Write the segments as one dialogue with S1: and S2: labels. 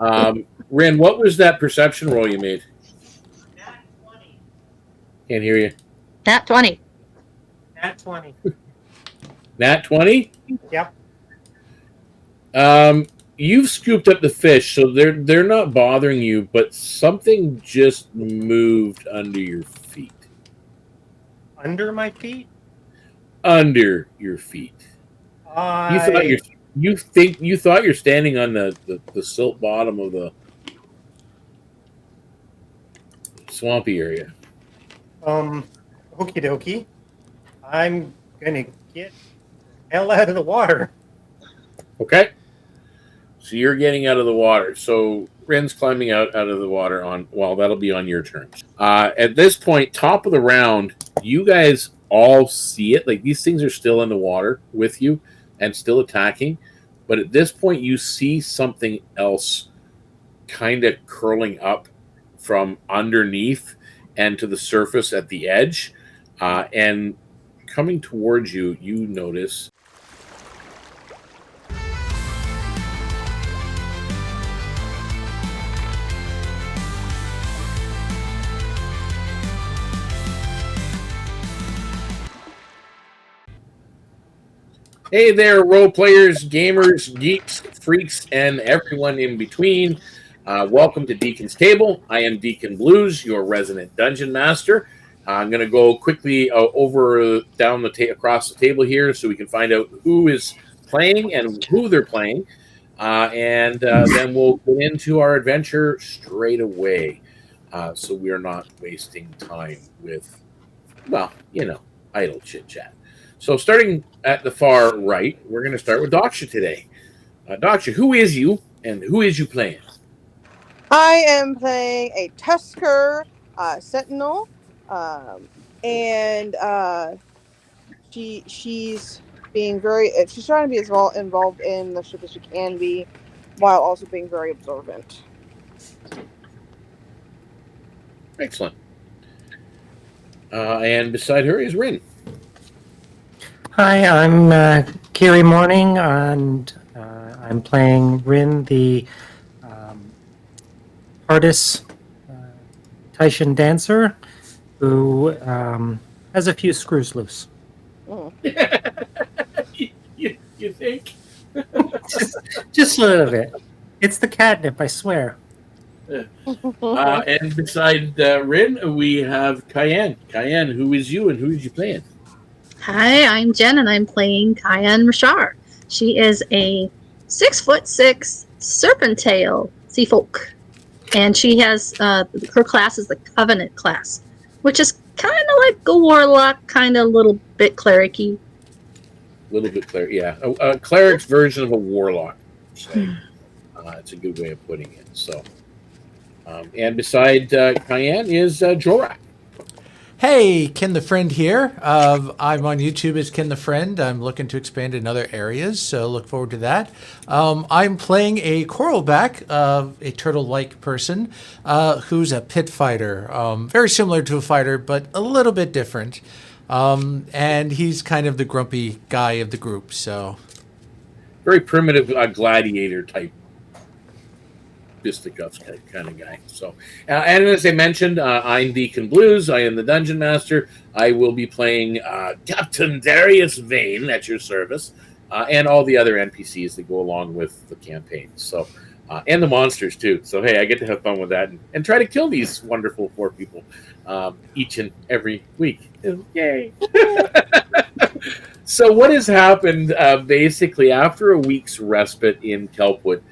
S1: Rynn, what was that perception roll you made?
S2: Nat 20.
S1: Can't hear you.
S3: Nat 20.
S2: Nat 20.
S1: Nat 20?
S2: Yep.
S1: You've scooped up the fish, so they're not bothering you, but something just moved under your feet.
S2: Under my feet?
S1: Under your feet. You thought you're standing on the silt bottom of the swampy area.
S2: Okie dokie. I'm gonna get the hell out of the water.
S1: Okay. So you're getting out of the water. So Rynn's climbing out of the water that'll be on your turn. At this point, top of the round, you guys all see it. Like, these things are still in the water with you and still attacking. But at this point, you see something else kind of curling up from underneath and to the surface at the edge. And coming towards you, you notice hey there, role players, gamers, geeks, freaks, and everyone in between. Welcome to Deacon's Table. I am DknBluez, your resident dungeon master. I'm going to go quickly across the table here so we can find out who is playing and who they're playing. And then we'll get into our adventure straight away. So we're not wasting time with, idle chit-chat. So starting at the far right, we're going to start with Daksha today. Daksha, who is you and who is you playing?
S4: I am playing a Tusker Sentinel, and she's being she's trying to be as well involved in the ship as she can be, while also being very observant.
S1: Excellent. And beside her is Rynn.
S5: Hi, I'm Kiri Morning, and I'm playing Rynn, the artist Taishan dancer, who has a few screws loose.
S4: Mm.
S1: you think?
S5: just a little bit. It's the catnip, I swear.
S1: And beside Rynn, we have Kian. Kian, who is you and who is you playing?
S3: Hi, I'm Jen, and I'm playing Kian Reshar. She is a 6'6" serpent-tail sea folk, and she has her class is the Covenant class, which is kind of like a warlock, kind of a little bit cleric-y.
S1: A little bit cleric, yeah. A cleric's version of a warlock. So, it's a good way of putting it. So, and beside Kian is Jorrack.
S6: Hey, Ken the Friend here. I'm on YouTube as Ken the Friend. I'm looking to expand in other areas, so look forward to that. I'm playing a coralback, a turtle-like person, who's a pit fighter. Very similar to a fighter, but a little bit different. And he's kind of the grumpy guy of the group, so...
S1: Very primitive gladiator type. Fisticuffs kind of guy. So, and as I mentioned, I'm DknBluez. I am the Dungeon Master. I will be playing Captain Darius Vane at your service, and all the other NPCs that go along with the campaign. So, and the monsters too. So, hey, I get to have fun with that and try to kill these wonderful 4 people each and every week. Yay! So, what has happened basically after a week's respite in Kelpwood?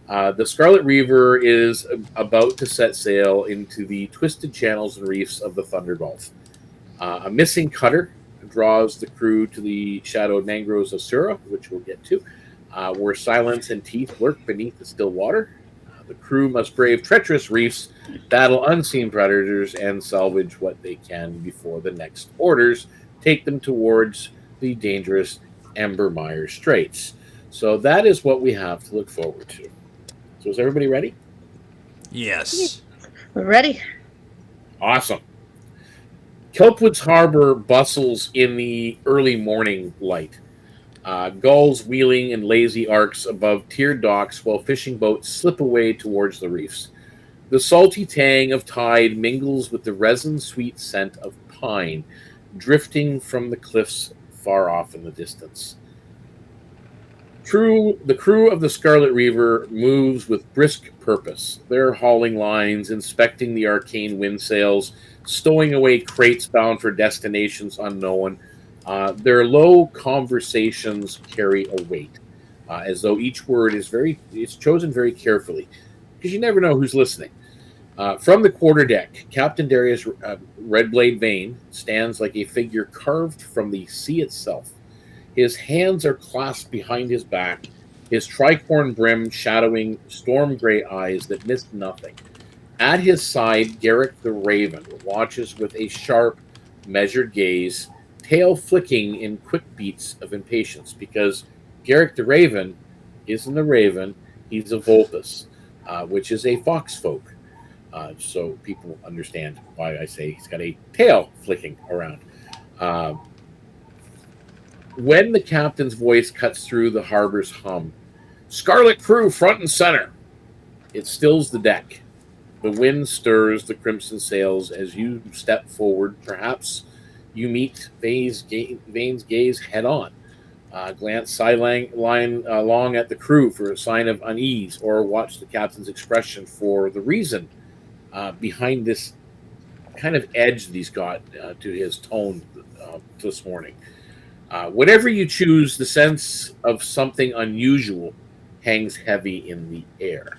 S1: The Scarlet Reaver is about to set sail into the twisted channels and reefs of the Thunder Gulf. A missing cutter draws the crew to the shadowed mangroves of Sura, which we'll get to, where silence and teeth lurk beneath the still water. The crew must brave treacherous reefs, battle unseen predators, and salvage what they can before the next orders take them towards the dangerous Embermire Straits. So that is what we have to look forward to. So is everybody ready?
S6: Yes.
S3: We're ready.
S1: Awesome. Kelpwood's harbor bustles in the early morning light. Gulls wheeling in lazy arcs above tiered docks while fishing boats slip away towards the reefs. The salty tang of tide mingles with the resin-sweet scent of pine, drifting from the cliffs far off in the distance. The crew of the Scarlet Reaver moves with brisk purpose. They're hauling lines, inspecting the arcane wind sails, stowing away crates bound for destinations unknown. Their low conversations carry a weight, as though each word is chosen very carefully, because you never know who's listening. From the quarterdeck, Captain Darius Redblade Vane stands like a figure carved from the sea itself. His hands are clasped behind his back, his tricorn brim shadowing storm gray eyes that miss nothing. At his side, Garrick the Raven watches with a sharp, measured gaze, tail flicking in quick beats of impatience, because Garrick the Raven isn't a raven, he's a Vulpus, which is a foxfolk. So people understand why I say he's got a tail flicking around. When the captain's voice cuts through the harbor's hum, "Scarlet crew front and center," it stills the deck. The wind stirs the crimson sails as you step forward. Perhaps you meet Vane's gaze head on. Glance sideline along at the crew for a sign of unease, or watch the captain's expression for the reason behind this kind of edge that he's got to his tone this morning. Whatever you choose, the sense of something unusual hangs heavy in the air.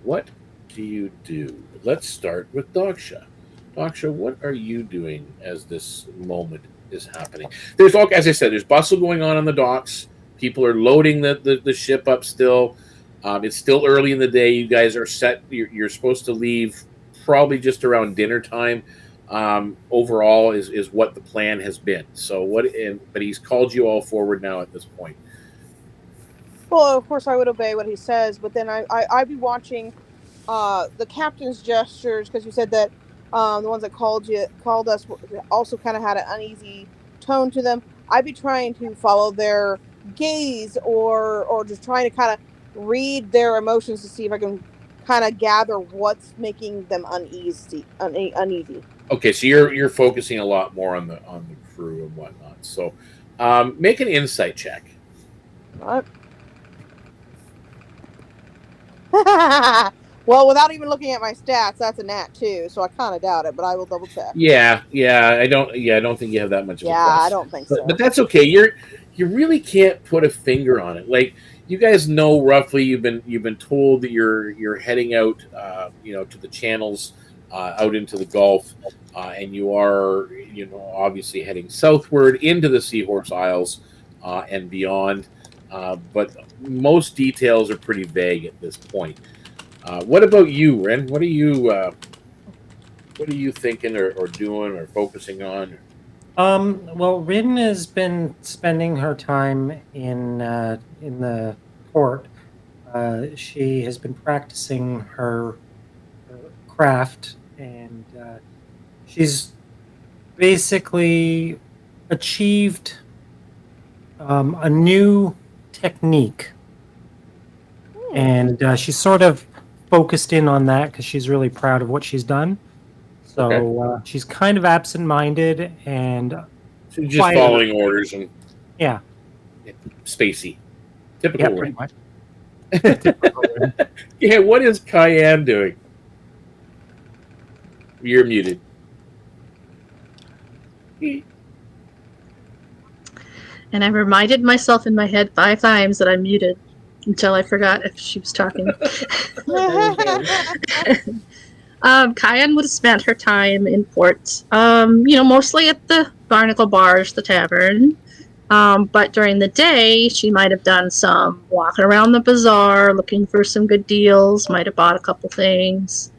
S1: What do you do? Let's start with Daksha. Daksha, what are you doing as this moment is happening? There's, as I said, there's bustle going on the docks. People are loading the ship up still. It's still early in the day. You guys are set. You're supposed to leave probably just around dinner time. Overall is what the plan has been. So but he's called you all forward now at this point.
S4: Well, of course I would obey what he says, but then I'd be watching the captain's gestures, because you said that the ones that called us also kind of had an uneasy tone to them. I'd be trying to follow their gaze, or just trying to kind of read their emotions to see if I can kind of gather what's making them uneasy.
S1: Okay, so you're focusing a lot more on the crew and whatnot. So make an insight check.
S4: What? Well, without even looking at my stats, that's a nat 2, so I kind of doubt it, but I will double check.
S1: Yeah, I don't think you have that much of a plus.
S4: I don't think so.
S1: But that's okay. You really can't put a finger on it. Like, you guys know roughly. You've been told that you're heading out, to the channels, out into the Gulf, and you are, obviously heading southward into the Seahorse Isles, and beyond. But most details are pretty vague at this point. What about you, Rynn? What are you thinking or doing or focusing on?
S5: Well, Rynn has been spending her time in the port. She has been practicing her craft, and she's basically achieved a new technique, and she's sort of focused in on that because she's really proud of what she's done. So she's kind of absent-minded and
S1: so just quiet. Following orders and spacey. Typical.
S5: Pretty much.
S1: Yeah, what is Kian doing? You're muted.
S3: And I reminded myself in my head 5 times that I'm muted until I forgot if she was talking. Kian would have spent her time in port, mostly at the Barnacle Bars, the tavern. But during the day, she might have done some walking around the bazaar, looking for some good deals, might have bought a couple things,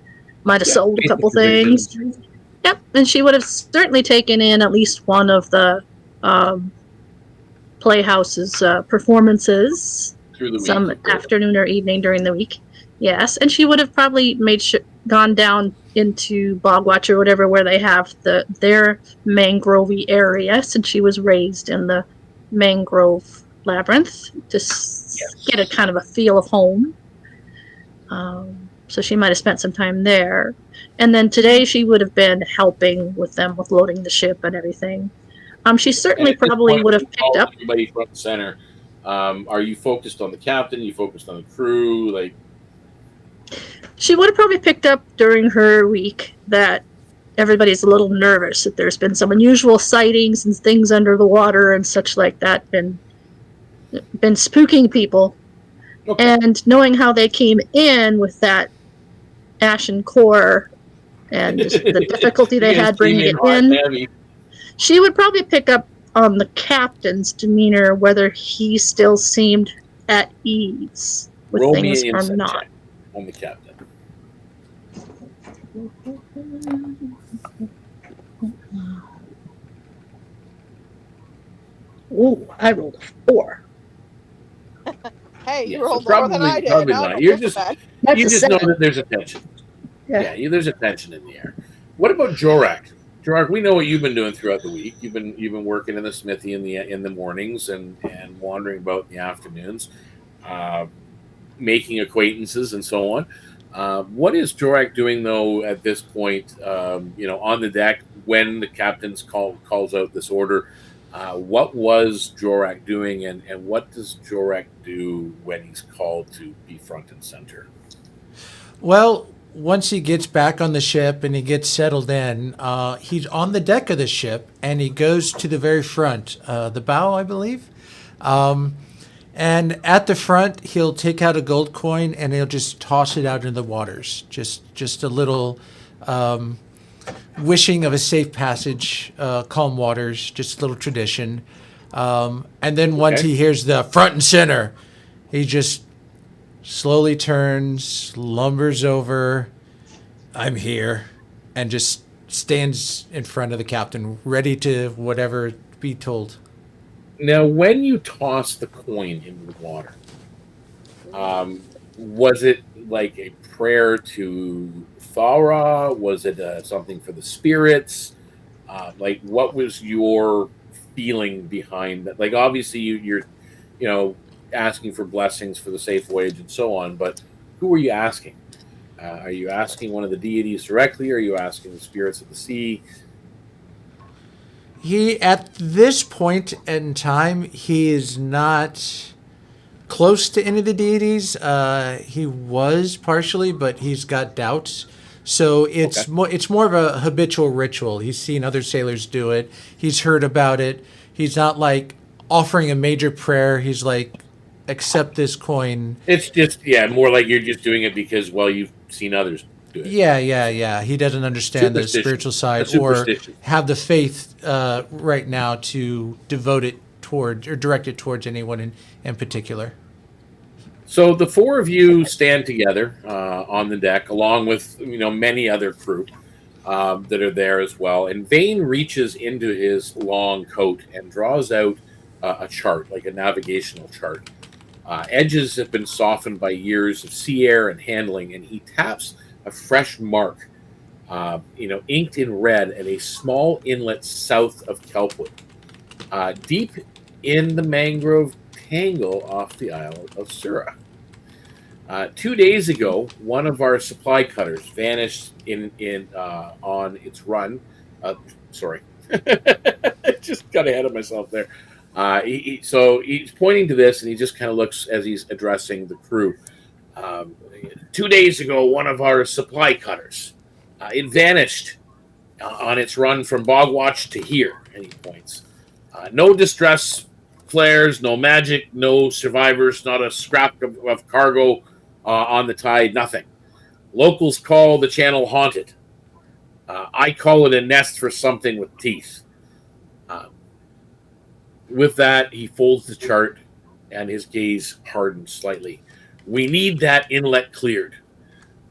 S3: might have sold a couple things. Yep, and she would have certainly taken in at least one of the Playhouse's performances, some afternoon or evening during the week. Yes, and she would have probably gone down into Bogwatch or whatever, where they have their mangrove area, since she was raised in the mangrove labyrinth to get a kind of a feel of home. So she might have spent some time there. And then today she would have been helping with them with loading the ship and everything. She certainly probably would have picked up.
S1: Everybody front and center. Are you focused on the captain? Are you focused on the crew? Like,
S3: she would have probably picked up during her week that everybody's a little nervous, that there's been some unusual sightings and things under the water and such like that, been spooking people. Okay. And knowing how they came in with that ashen core and just the difficulty they had bringing it in, heavy. She would probably pick up on the captain's demeanor, whether he still seemed at ease with
S1: Roll
S3: things or not.
S1: On the captain.
S3: Ooh, I rolled a 4.
S4: Hey, you rolled more than I did.
S1: Probably not. You just know that there's a tension. Yeah, there's a tension in the air. What about Jorrack? Jorrack, we know what you've been doing throughout the week. You've been working in the smithy in the mornings and wandering about in the afternoons, making acquaintances and so on. What is Jorrack doing though at this point? On the deck when the captain's calls out this order. What was Jorrack doing, and what does Jorrack do when he's called to be front and center?
S6: Well, once he gets back on the ship and he gets settled in, he's on the deck of the ship and he goes to the very front, the bow, I believe. And at the front, he'll take out a gold coin and he'll just toss it out into the waters. Just a little wishing of a safe passage, calm waters, just a little tradition. And then once he hears the front and center, he just slowly turns, lumbers over, I'm here, and just stands in front of the captain, ready to whatever be told.
S1: Now, when you toss the coin into the water, was it like a prayer to Thara? Was it something for the spirits? What was your feeling behind that? Like, obviously, you're asking for blessings for the safe voyage and so on, but who are you asking? Are you asking one of the deities directly? Or are you asking the spirits of the sea?
S6: He, at this point in time, he is not close to any of the deities. He was partially, but he's got doubts. So it's more of a habitual ritual. He's seen other sailors do it. He's heard about it. He's not like offering a major prayer. He's like, accept this coin.
S1: It's just, more like you're just doing it because, you've seen others do it.
S6: Yeah. He doesn't understand the spiritual side or have the faith right now to devote it towards or direct it towards anyone in particular.
S1: So the four of you stand together on the deck, along with many other crew that are there as well. And Vane reaches into his long coat and draws out a chart, like a navigational chart. Edges have been softened by years of sea air and handling, and he taps a fresh mark, inked in red at a small inlet south of Kelpwood, deep in the mangrove tangle off the Isle of Sura. 2 days ago, one of our supply cutters vanished on its run. Sorry, just got ahead of myself there. So he's pointing to this, and he just kind of looks as he's addressing the crew. 2 days ago, one of our supply cutters, it vanished on its run from Bogwatch to here, and he points. No distress flares, no magic, no survivors, not a scrap of cargo on the tide, nothing. Locals call the channel haunted. I call it a nest for something with teeth. With that, he folds the chart, and his gaze hardens slightly. We need that inlet cleared.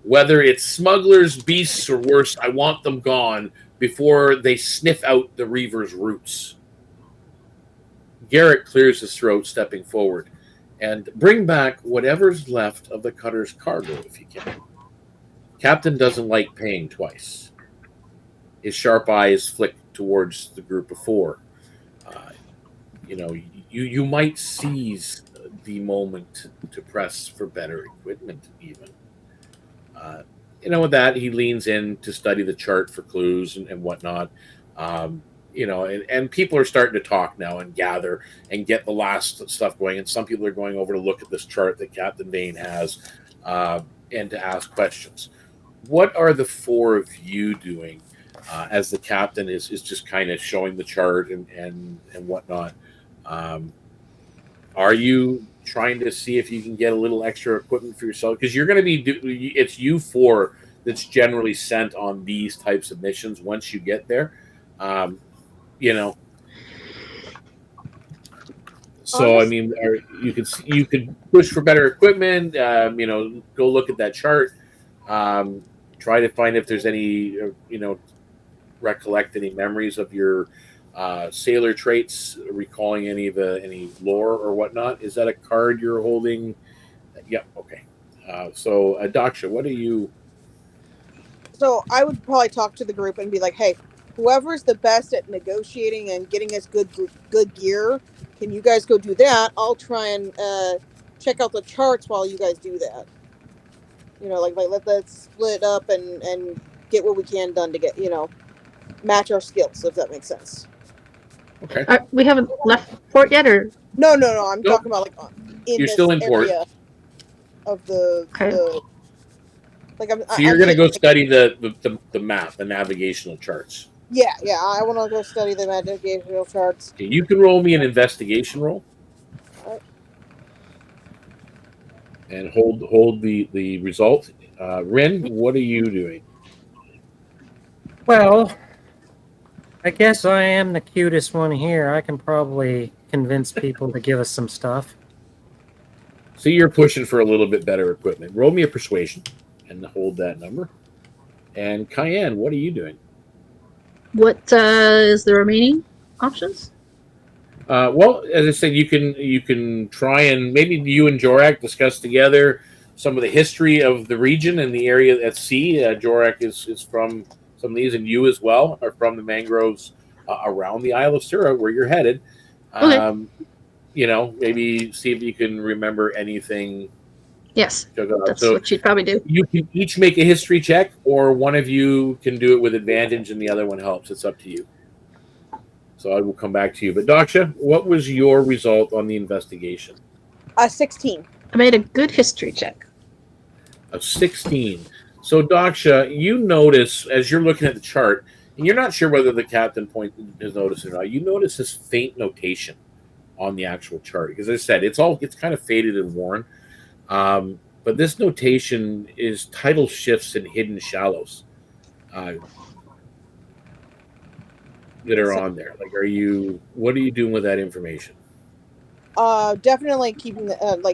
S1: Whether it's smugglers, beasts, or worse, I want them gone before they sniff out the Reaver's roots. Garrett clears his throat, stepping forward. And bring back whatever's left of the cutter's cargo, if you can. Captain doesn't like paying twice. His sharp eyes flick towards the group of four. you might seize the moment to press for better equipment. Even with that, he leans in to study the chart for clues and whatnot. And people are starting to talk now and gather and get the last stuff going. And some people are going over to look at this chart that Captain Vane has and to ask questions. What are the four of you doing as the captain is just kind of showing the chart and whatnot? Are you trying to see if you can get a little extra equipment for yourself? Because you're going to be it's you four that's generally sent on these types of missions once you get there. So I mean, you could push for better equipment. Go look at that chart. Try to find if there's any recollect any memories of your sailor traits, recalling any lore or whatnot. Is that a card you're holding? Yep. Okay. So Daksha, what are you?
S4: So I would probably talk to the group and be like, "Hey, whoever's the best at negotiating and getting us good gear, can you guys go do that? I'll try and check out the charts while you guys do that. Let's split up and get what we can done to get match our skills, if that makes sense."
S1: Okay.
S3: We haven't left port yet, or
S4: No. I'm talking about in
S1: You're
S4: this
S1: still in port.
S4: area of the.
S3: Okay.
S1: So you're going to go study the map, the navigational charts.
S4: Yeah. I want to go study the navigational charts.
S1: Okay, you can roll me an investigation roll.
S4: Right.
S1: And hold the result. Rynn, what are you doing?
S5: Well, I guess I am the cutest one here. I can probably convince people to give us some stuff.
S1: So you're pushing for a little bit better equipment. Roll me a persuasion and hold that number. And Kian, what are you doing?
S3: what is the remaining options?
S1: Well, as I said, you can try and maybe you and Jorrack discuss together some of the history of the region and the area at sea. Jorrack is from some of these, and you as well are from the mangroves around the Isle of Sura, where you're headed.
S3: Okay.
S1: Maybe see if you can remember anything.
S3: Yes, that's
S1: So
S3: what you'd probably do.
S1: you can each make a history check, or one of you can do it with advantage, and the other one helps. It's up to you. So I will come back to you. But Daksha, what was your result on the investigation?
S4: 16.
S3: I made a good history check.
S1: A 16. So Daksha, you notice as you're looking at the chart, and you're not sure whether the captain point has noticed it or not. You notice this faint notation on the actual chart, because as I said, it's kind of faded and worn. But this notation is tidal shifts and hidden shallows that are on there. Like, what are you doing with that information?
S4: Definitely keeping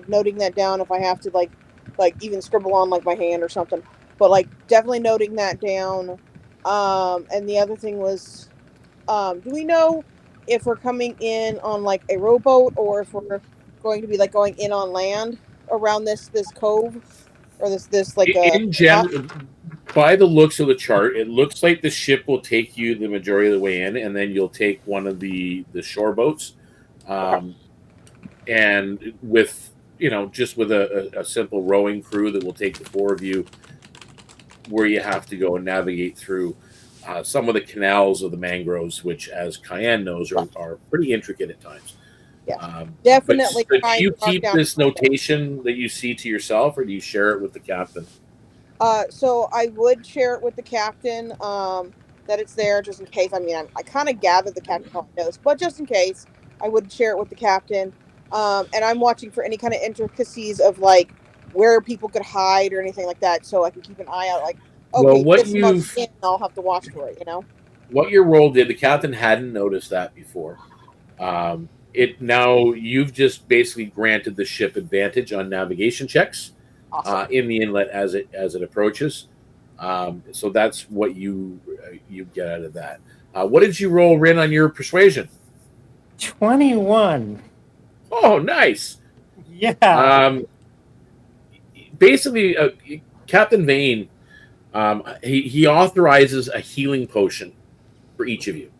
S4: noting that down if I have to like even scribble on my hand or something. But definitely noting that down. And the other thing was, do we know if we're coming in on a rowboat or if we're going to be going in on land around this cove or this
S1: in general? By the looks of the chart, it looks like the ship will take you the majority of the way in, and then you'll take one of the shore boats, and with just with a simple rowing crew that will take the four of you where you have to go and navigate through some of the canals of the mangroves, which, as Kian knows, are pretty intricate at times.
S4: Yeah, definitely.
S1: But do you keep this notation that you see to yourself, or do you share it with the captain?
S4: So I would share it with the captain, that it's there just in case. I mean, I kind of gathered the captain probably knows, but just in case, I would share it with the captain. And I'm watching for any kind of intricacies of where people could hide or anything like that, so I can keep an eye out. Okay,
S1: well,
S4: this much in, I'll have to watch for it.
S1: What your role did, the captain hadn't noticed that before. Now you've just basically granted the ship advantage on navigation checks.
S4: Awesome.
S1: In the inlet as it approaches. So that's what you get out of that. What did you roll, Rynn, on your persuasion?
S5: 21.
S1: Oh, nice.
S5: Yeah.
S1: Basically, Captain Vane, he authorizes a healing potion for each of you.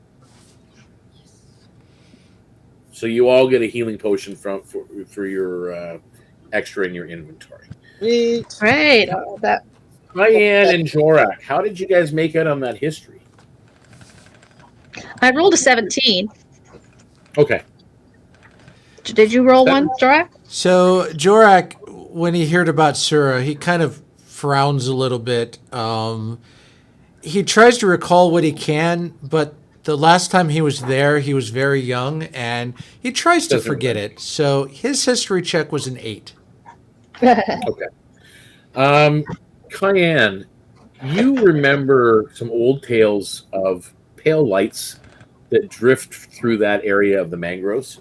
S1: So you all get a healing potion for your extra in your inventory.
S4: Sweet.
S3: Great. That
S1: Kian and Jorrack, how did you guys make out on that history?
S3: I rolled a 17.
S1: Okay.
S3: Did you roll one, Jorrack?
S6: So Jorrack, when he heard about Sura, he kind of frowns a little bit. He tries to recall what he can, but the last time he was there, he was very young, and he tries to forget it. So his history check was an 8.
S1: Okay. Kian, you remember some old tales of pale lights that drift through that area of the mangroves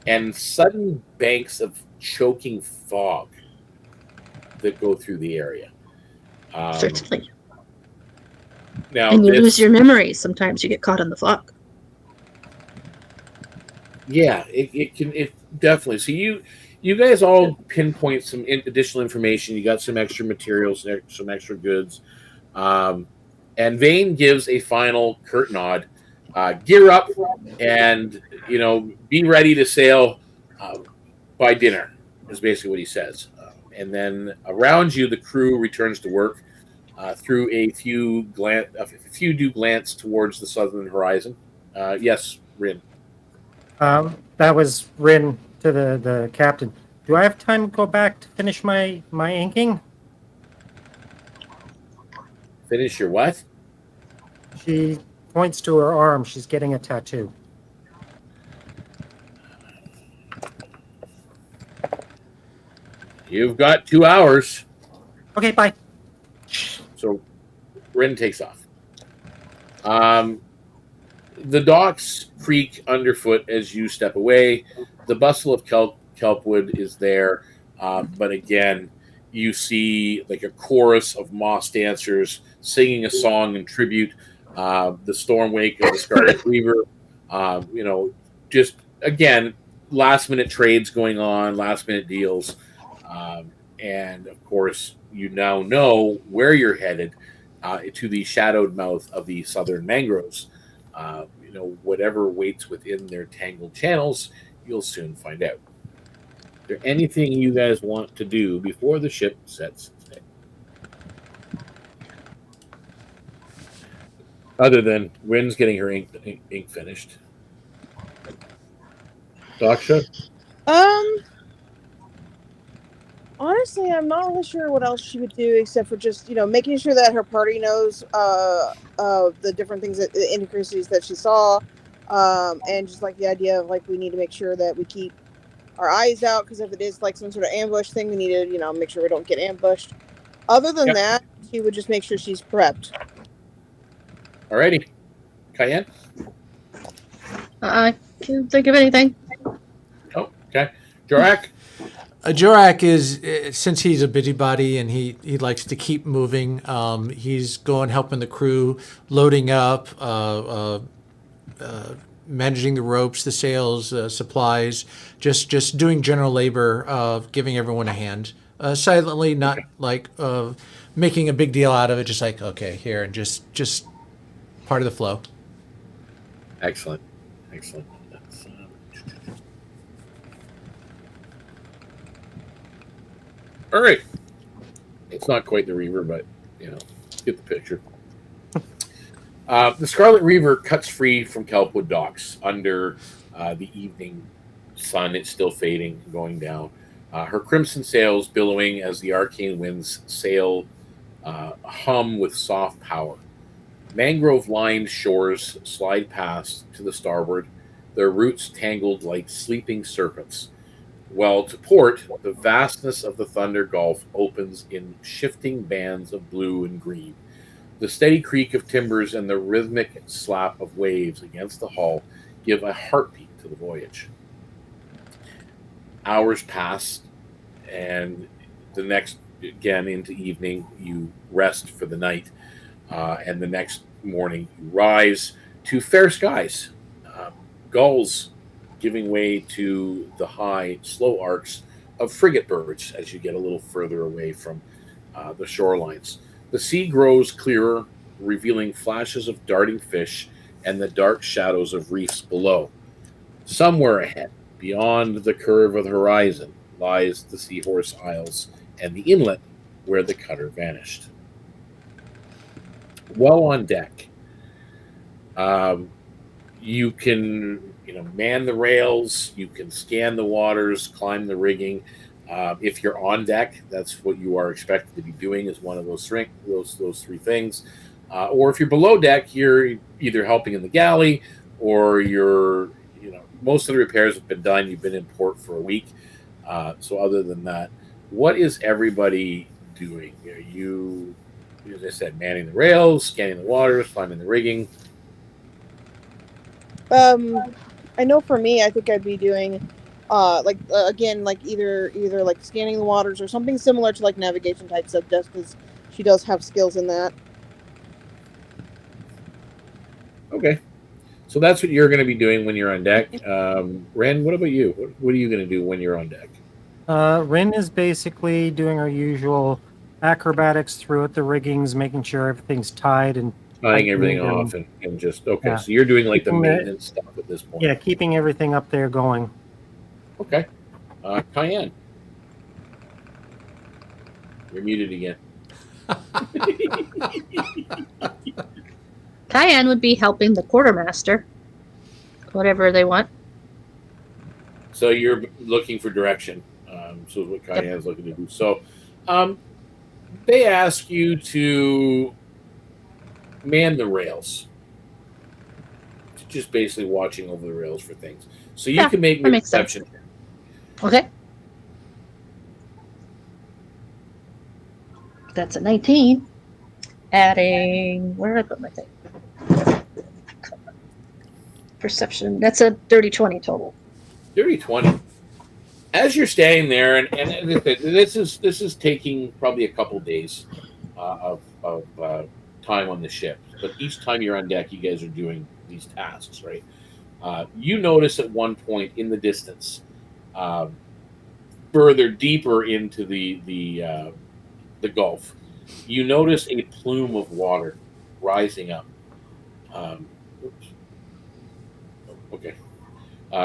S1: and sudden banks of choking fog that go through the area.
S3: Certainly.
S1: Now,
S3: And you lose your memories. Sometimes you get caught in the fog.
S1: Yeah, it definitely. So you guys all pinpoint some additional information. You got some extra materials, some extra goods, and Vane gives a final curt nod. Gear up, and be ready to sail by dinner. Is basically what he says. And then around you, the crew returns to work. Through a few do glance towards the southern horizon. Yes, Rynn.
S2: That was Rynn to the captain. Do I have time to go back to finish my inking?
S1: Finish your what?
S2: She points to her arm. She's getting a tattoo.
S1: You've got 2 hours.
S2: Okay, bye.
S1: So Rynn takes off. The docks creak underfoot as you step away. The bustle of kelpwood is there, but again, you see like a chorus of moss dancers singing a song in tribute. The storm wake of the Scarlet Weaver. Just again, last minute trades going on, last minute deals, and of course, you now know where you're headed, to the shadowed mouth of the southern mangroves. Whatever waits within their tangled channels, you'll soon find out. Is there anything you guys want to do before the ship sets sail? Other than Rynn's getting her ink finished. Daksha?
S4: Honestly, I'm not really sure what else she would do except for just, making sure that her party knows the different things, the inaccuracies that she saw, and just like the idea of like we need to make sure that we keep our eyes out, because if it is like some sort of ambush thing, we need to, make sure we don't get ambushed. Other than that, she would just make sure she's prepped.
S1: Alrighty. Kian?
S3: I can't think of anything.
S1: Oh, okay. Jorrack?
S6: Jorrack is, since he's a busybody and he likes to keep moving, he's going helping the crew, loading up, managing the ropes, the sails, supplies, just doing general labor, giving everyone a hand. Silently, not like making a big deal out of it, just like, okay, here, and just part of the flow.
S1: Excellent. All right. It's not quite the Reaver, but, get the picture. The Scarlet Reaver cuts free from Kelpwood docks under the evening sun. It's still fading, going down. Her crimson sails billowing as the arcane winds sail hum with soft power. Mangrove-lined shores slide past to the starboard, their roots tangled like sleeping serpents. While to port, the vastness of the Thunder Gulf opens in shifting bands of blue and green. The steady creak of timbers and the rhythmic slap of waves against the hull give a heartbeat to the voyage. Hours pass, and the next, again, into evening, you rest for the night, and the next morning you rise to fair skies. Gulls giving way to the high, slow arcs of frigate birds as you get a little further away from the shorelines. The sea grows clearer, revealing flashes of darting fish and the dark shadows of reefs below. Somewhere ahead, beyond the curve of the horizon, lies the Seahorse Isles and the inlet where the cutter vanished. While on deck, you can man the rails, you can scan the waters, climb the rigging. If you're on deck, that's what you are expected to be doing, is one of those three things. Or if you're below deck, you're either helping in the galley, or you're most of the repairs have been done. You've been in port for a week. So other than that, what is everybody doing? Are you, as I said, manning the rails, scanning the waters, climbing the rigging?
S4: I know for me, I think I'd be doing, again, like either like scanning the waters or something similar to like navigation type stuff, just because she does have skills in that.
S1: Okay, so that's what you're going to be doing when you're on deck. Rynn, what about you? What are you going to do when you're on deck?
S2: Rynn is basically doing her usual acrobatics throughout the riggings, making sure everything's tied and
S1: Tying everything
S2: tightened
S1: off and just okay.
S2: Yeah.
S1: So you're doing like the
S2: Keeping
S1: maintenance stuff at this point.
S2: yeah, keeping everything up there going.
S1: Okay, Kian, you're muted again.
S3: Kian would be helping the quartermaster, whatever they want.
S1: So you're looking for direction. So what Kian's looking to do. So they ask you to man the rails. Just basically watching over the rails for things. So you can make me perception.
S3: Okay. That's a 19. Adding, where did I put my thing? Perception. That's a dirty 20 total.
S1: Dirty 20. As you're standing there, and this is taking probably a couple days of time on the ship. But each time you're on deck, you guys are doing these tasks, right? You notice at one point in the distance, further deeper into the Gulf, you notice a plume of water rising up.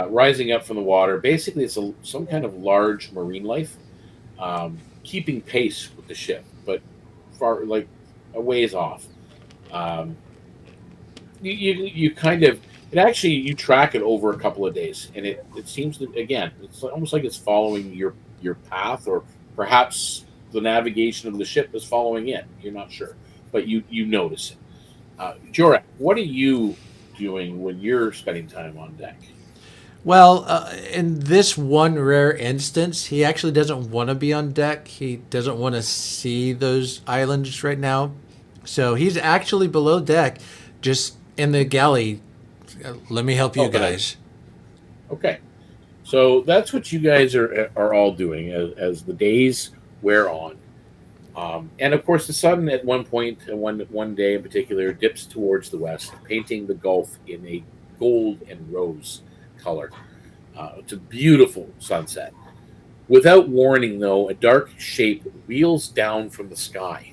S1: Rising up from the water. Basically, it's some kind of large marine life, keeping pace with the ship, but far, like, a ways off. You kind of, it actually, you track it over a couple of days, and it seems to, again, it's almost like it's following your path, or perhaps the navigation of the ship is following it. You're not sure, but you notice it. Jorrack, what are you doing when you're spending time on deck?
S6: Well, in this one rare instance, he actually doesn't want to be on deck. He doesn't want to see those islands right now. So he's actually below deck, just in the galley. Let me help you guys.
S1: Okay. So that's what you guys are all doing as the days wear on. And of course, the sun at one point, one day in particular, dips towards the west, painting the Gulf in a gold and rose color. It's a beautiful sunset. Without warning, though, a dark shape wheels down from the sky.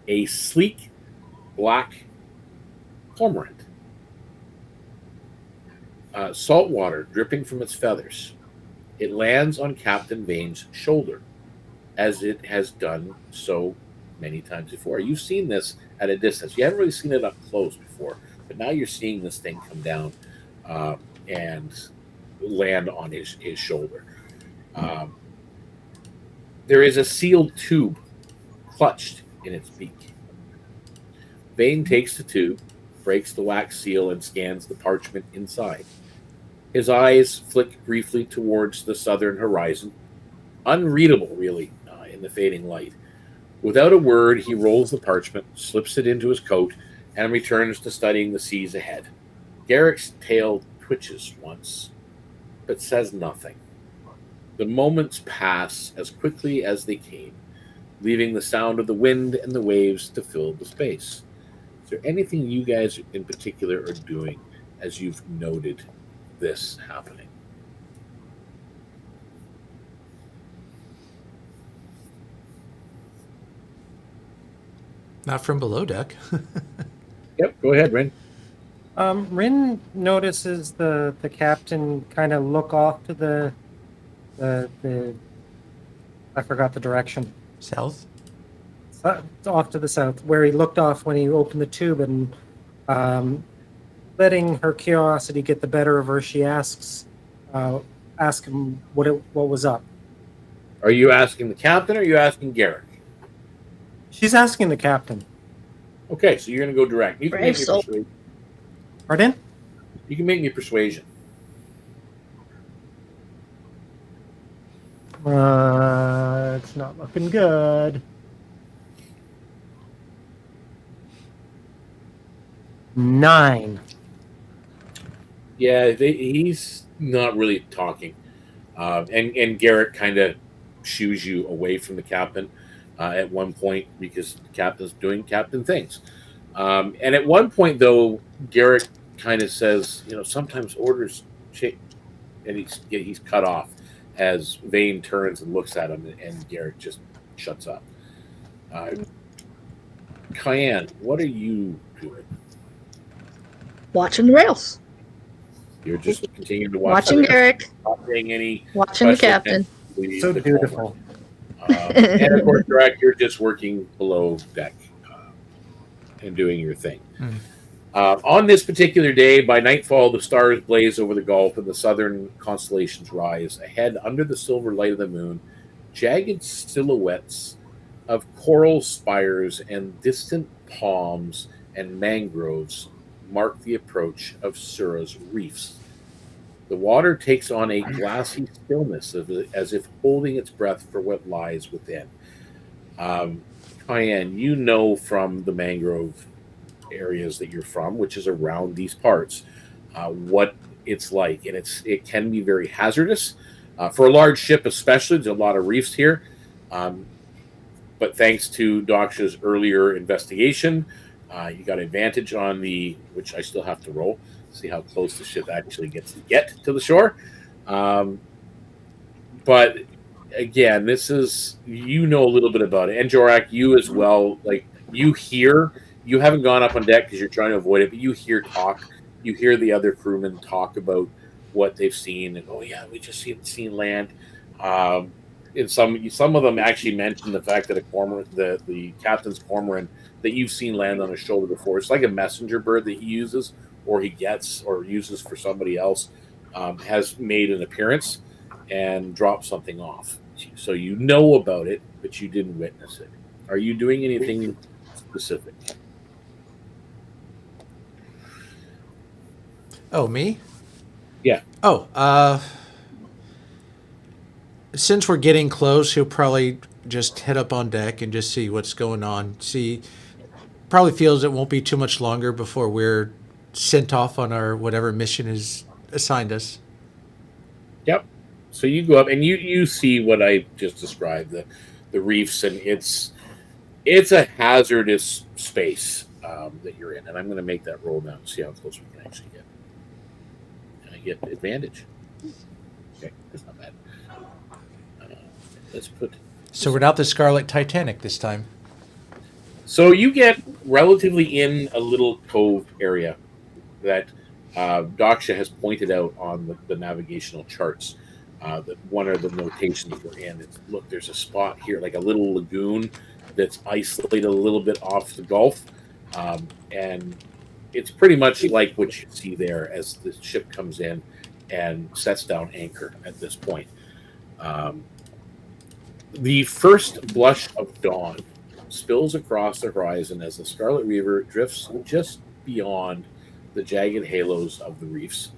S1: A sleek black cormorant. Salt water dripping from its feathers. It lands on Captain Vane's shoulder, as it has done so many times before. You've seen this at a distance. You haven't really seen it up close before, but now you're seeing this thing come down and land on his shoulder. There is a sealed tube clutched in its beak. Vane takes the tube, breaks the wax seal, and scans the parchment inside. His eyes flick briefly towards the southern horizon, unreadable, really, in the fading light. Without a word, he rolls the parchment, slips it into his coat, and returns to studying the seas ahead. Garrick's tail twitches once, but says nothing. The moments pass as quickly as they came, leaving the sound of the wind and the waves to fill the space. Is there anything you guys in particular are doing as you've noted this happening?
S6: Not from below deck.
S1: Yep, go ahead, Rynn.
S2: Rynn notices the captain kind of look off to the I forgot the direction.
S6: South?
S2: Off to the south, where he looked off when he opened the tube, and letting her curiosity get the better of her, she asks him what was up.
S1: Are you asking the captain or are you asking Garrett?
S2: She's asking the captain.
S1: Okay, so you're going to go direct. You can make me
S3: Brave soul.
S1: persuasion.
S2: Pardon?
S1: You can make me persuasion.
S2: It's not looking good. 9.
S1: Yeah, he's not really talking. And Garrett kind of shoos you away from the captain at one point because the captain's doing captain things. And at one point, though, Garrett kind of says, sometimes orders change. And he's cut off as Vane turns and looks at him, and Garrett just shuts up. Kian, what are you doing?
S3: Watching the rails.
S1: You're just continuing to watch.
S3: Watching Jorrack.
S1: Not paying any.
S3: Watching the captain.
S2: So beautiful.
S1: And of course, Jorrack, you're just working below deck and doing your thing. On this particular day, by nightfall, the stars blaze over the Gulf and the southern constellations rise. Ahead, under the silver light of the moon, jagged silhouettes of coral spires and distant palms and mangroves mark the approach of Sura's reefs. The water takes on a glassy stillness as if holding its breath for what lies within. Kian, you know from the mangrove areas that you're from, which is around these parts, what it's like, and it can be very hazardous for a large ship, especially. There's a lot of reefs here, but thanks to Daksha's earlier investigation, you got advantage on which I still have to roll, see how close the ship actually gets to the shore. But again, this is, a little bit about it, and Jorrack, you as well. Like, you haven't gone up on deck because you're trying to avoid it, but you hear the other crewmen talk about what they've seen, and we just seen land. And some of them actually mention the fact that a cormorant, the captain's cormorant that you've seen land on his shoulder before. It's like a messenger bird that he uses, or he gets, or uses for somebody else, has made an appearance and dropped something off. So you know about it, but you didn't witness it. Are you doing anything specific?
S6: Oh, me?
S1: Yeah.
S6: Oh, since we're getting close, he'll probably just head up on deck and just see what's going on. Probably feels it won't be too much longer before we're sent off on our whatever mission is assigned us.
S1: Yep. So you go up and you see what I just described, the reefs, and it's a hazardous space that you're in. And I'm going to make that roll now and see how close we can actually get. Can I get advantage? Okay, that's not bad. Let's put.
S6: So we're not the Scarlet Titanic this time.
S1: So you get relatively in a little cove area that Daksha has pointed out on the navigational charts. That one of the notations we're in. Look, there's a spot here, like a little lagoon that's isolated a little bit off the Gulf, and it's pretty much like what you see there as the ship comes in and sets down anchor at this point. The first blush of dawn spills across the horizon as the Scarlet Reaver drifts just beyond the jagged halos of the reefs.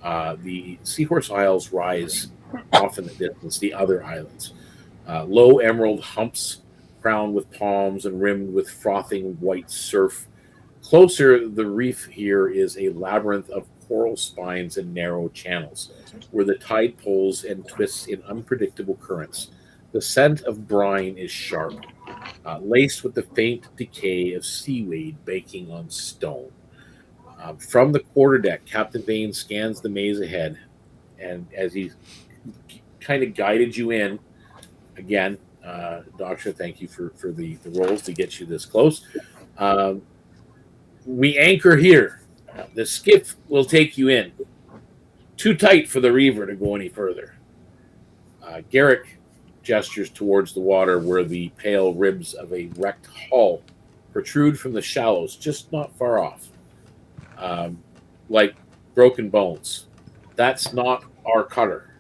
S1: The Seahorse Isles rise off in the distance, the other islands. Low emerald humps crowned with palms and rimmed with frothing white surf. Closer, the reef here is a labyrinth of coral spines and narrow channels, where the tide pulls and twists in unpredictable currents. The scent of brine is sharp, laced with the faint decay of seaweed baking on stone. From the quarterdeck, Captain Vane scans the maze ahead, and as he kind of guided you in, again, Daksha, thank you for the rolls to get you this close. We anchor here. The skiff will take you in. Too tight for the Reaver to go any further. Garrick gestures towards the water where the pale ribs of a wrecked hull protrude from the shallows, just not far off, like broken bones. That's not our cutter.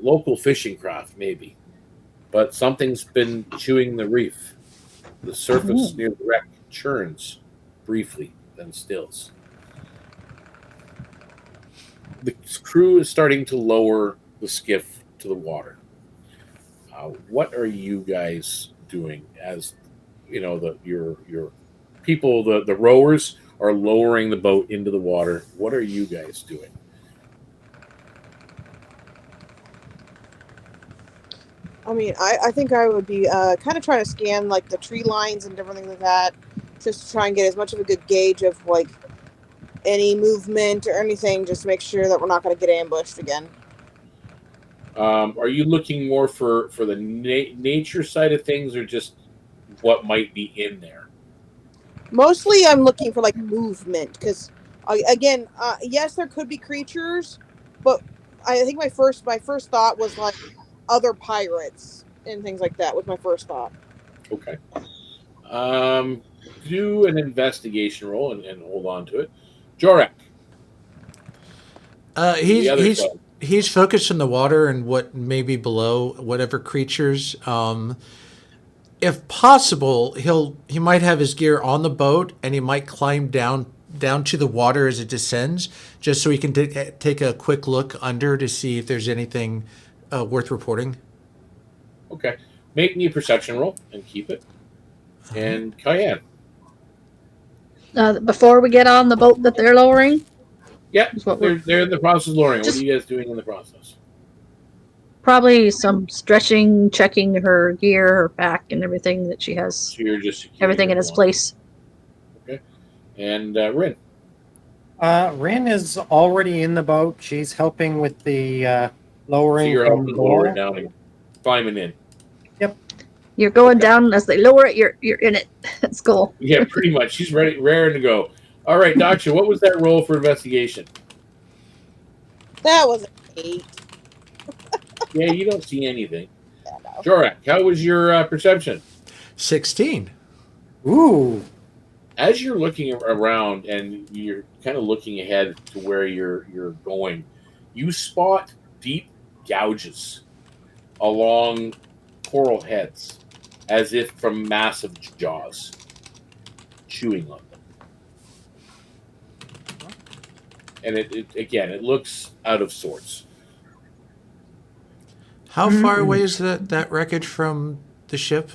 S1: Local fishing craft, maybe. But something's been chewing the reef. The surface near the wreck churns briefly, then stills. The crew is starting to lower the skiff to the water. What are you guys doing? As you know, your people, the rowers are lowering the boat into the water. What are you guys doing?
S4: I mean, I think I would be kind of trying to scan like the tree lines and different things like that, just to try and get as much of a good gauge of like any movement or anything, just to make sure that we're not going to get ambushed again.
S1: Are you looking more for the nature side of things, or just what might be in there?
S4: Mostly, I'm looking for like movement because, again, yes, there could be creatures, but I think my first thought was like other pirates and things like that was my first thought.
S1: Okay. Do an investigation roll and hold on to it. Jorrack. The other side.
S6: He's focused on the water and what may be below whatever creatures. If possible, he might have his gear on the boat and he might climb down to the water as it descends, just so he can take a quick look under to see if there's anything worth reporting.
S1: Okay. Make me a perception roll and keep it. And Kian.
S3: Before we get on the boat that they're lowering?
S1: Yeah, they're in the process of lowering. What are you guys doing in the process?
S3: Probably some stretching, checking her gear, her back, and everything that she has.
S1: So you're just
S3: everything in its place.
S1: Okay. And Rynn.
S2: Rynn is already in the boat. She's helping with the lowering.
S1: So you're helping lower it down and climbing in.
S2: Yep.
S3: You're going down as they lower it. You're in it. That's cool.
S1: Yeah, pretty much. She's raring to go. All right, Daksha, what was that roll for investigation?
S4: That was an 8.
S1: Yeah, you don't see anything. Yeah, no. Jorrack, how was your perception?
S6: 16.
S2: Ooh.
S1: As you're looking around and you're kind of looking ahead to where you're going, you spot deep gouges along coral heads, as if from massive jaws chewing on them. And it looks out of sorts.
S6: How far away is that wreckage from the ship?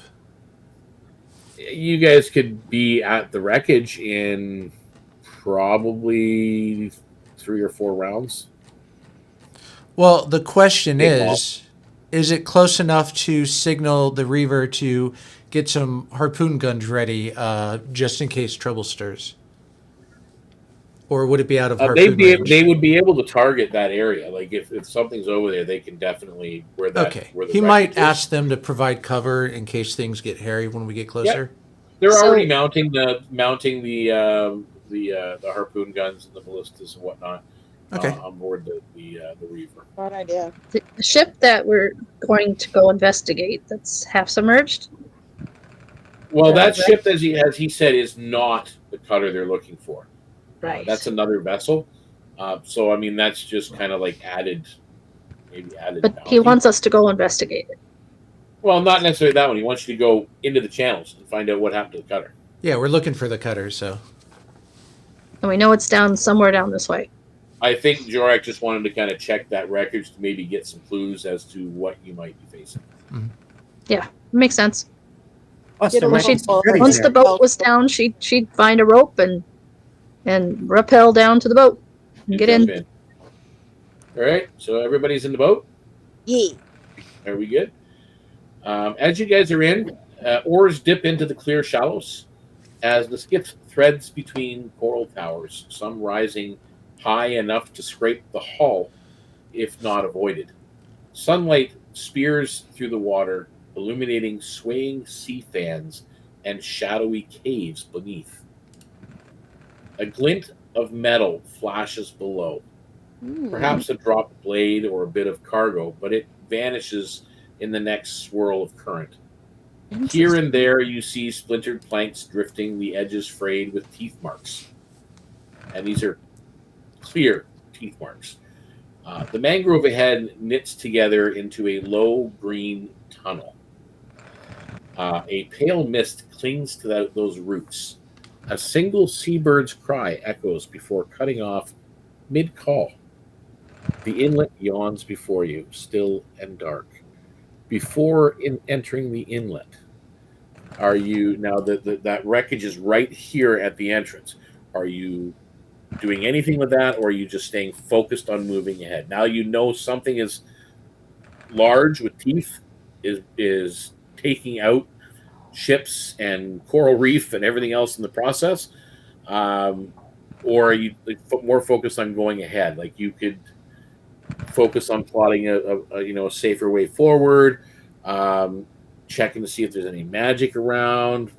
S1: You guys could be at the wreckage in probably 3 or 4 rounds.
S6: Well, the question is it close enough to signal the Reaver to get some harpoon guns ready, just in case trouble stirs? Or would it be out of harpoon range?
S1: They would be able to target that area. Like if something's over there, they can definitely where the
S6: he might ask them to provide cover in case things get hairy when we get closer.
S1: Yep. They're already mounting the harpoon guns and the ballistas and whatnot. On board the Reaver.
S4: Bad idea.
S3: The ship that we're going to go investigate, that's half submerged.
S1: Well, that ship, as he said, is not the cutter they're looking for.
S3: Right.
S1: That's another vessel. So I mean, that's just kind of like added. But
S3: bounty. He wants us to go investigate it.
S1: Well, not necessarily that one. He wants you to go into the channels and find out what happened to the cutter.
S6: Yeah, we're looking for the cutter, so.
S3: And we know it's somewhere down this way.
S1: I think Jorrack just wanted to kind of check that wreckage to maybe get some clues as to what you might be facing.
S3: Mm-hmm. Yeah, makes sense.
S2: Once
S3: the boat was down, she'd find a rope and rappel down to the boat and get in.
S1: All right, so everybody's in the boat?
S4: Yeah.
S1: Are we good? As you guys are in, oars dip into the clear shallows as the skiff threads between coral towers, some rising high enough to scrape the hull, if not avoided. Sunlight spears through the water, illuminating swaying sea fans and shadowy caves beneath. A glint of metal flashes below,
S4: Hmm.
S1: perhaps a dropped blade or a bit of cargo, but it vanishes in the next swirl of current. Here and there you see splintered planks drifting, the edges frayed with teeth marks. And these are clear teeth marks. The mangrove ahead knits together into a low green tunnel. A pale mist clings to those roots. A single seabird's cry echoes before cutting off mid-call. The inlet yawns before you, still and dark. Before entering the inlet, are you now that wreckage is right here at the entrance? Are you doing anything with that, or are you just staying focused on moving ahead? Now you know something is large with teeth is taking out ships and coral reef and everything else in the process, or are you more focused on going ahead? Like you could focus on plotting a safer way forward, checking to see if there's any magic around.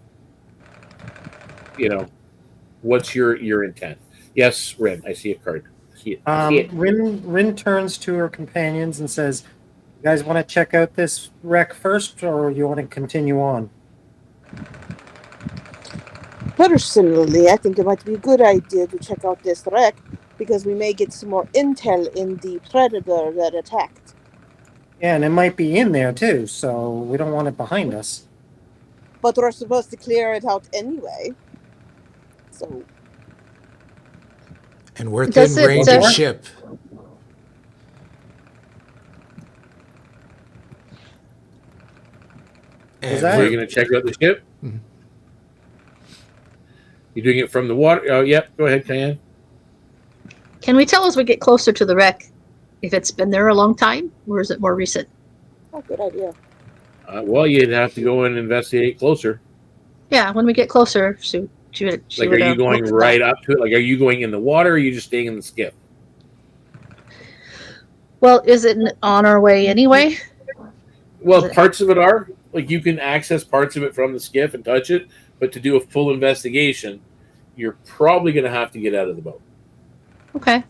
S1: What's your intent? Yes, Rynn, I see a card. See it.
S2: Rynn turns to her companions and says, "You guys want to check out this wreck first, or you want to continue on?"
S4: Personally, I think it might be a good idea to check out this wreck because we may get some more intel in the predator that attacked.
S2: Yeah, and it might be in there too, so we don't want it behind us.
S4: But we're supposed to clear it out anyway. So.
S6: And we're within range of ship.
S1: And we're going to check out the ship. Mm-hmm. You're doing it from the water. Oh, yep. Go ahead, Kian.
S3: Can we tell as we get closer to the wreck if it's been there a long time, or is it more recent?
S4: Oh, good idea.
S1: Well, you'd have to go and investigate closer.
S3: Yeah, when we get closer, she
S1: are you going right up to it? Like, are you going in the water, or are you just staying in the skiff?
S3: Well, is it on our way anyway?
S1: Well, parts of it are. Like, you can access parts of it from the skiff and touch it, but to do a full investigation, you're probably going to have to get out of the boat.
S3: Okay.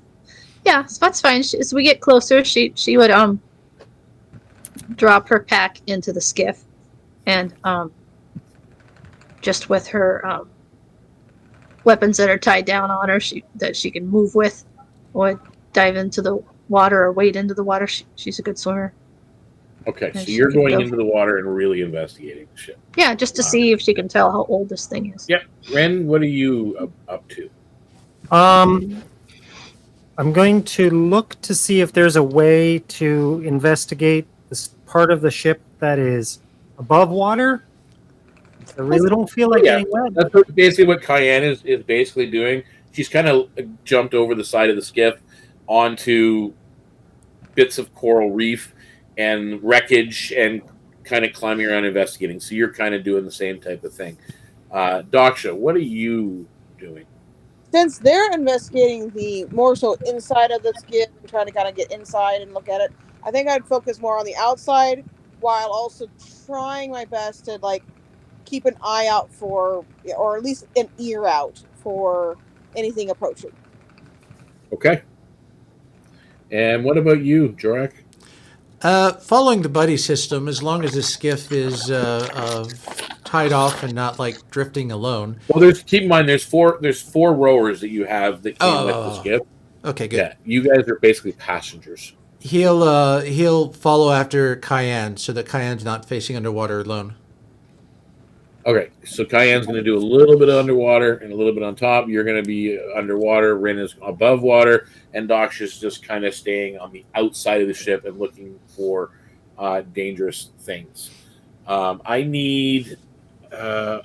S3: Yeah, so that's fine. As we get closer, she would drop her pack into the skiff, and just with her weapons that are tied down on her, that she can move with, would dive into the water or wade into the water. She's a good swimmer.
S1: Okay, so you're going into the water and really investigating the ship.
S3: Yeah, just to see if she can tell how old this thing is.
S1: Yep. Rynn, what are you up to?
S2: I'm going to look to see if there's a way to investigate this part of the ship that is above water. I really don't feel like getting wet.
S1: That's basically what Kian is basically doing. She's kind of jumped over the side of the skiff onto bits of coral reef and wreckage and kind of climbing around investigating. So you're kind of doing the same type of thing. Daksha, what are you doing?
S4: Since they're investigating the more so inside of the skiff and trying to kind of get inside and look at it, I think I'd focus more on the outside while also trying my best to keep an eye out for, or at least an ear out for anything approaching.
S1: Okay. And what about you, Jorrack?
S6: Following the buddy system, as long as the skiff is tied off and not drifting alone.
S1: Well, keep in mind there's four rowers that you have that came with the skiff.
S6: Okay, good.
S1: Yeah, you guys are basically passengers.
S6: He'll follow after Kian so that Kian's not facing underwater alone.
S1: Okay, so Kian's going to do a little bit of underwater and a little bit on top. You're going to be underwater. Rynn is above water, and Daksha's just kind of staying on the outside of the ship and looking for dangerous things. I need a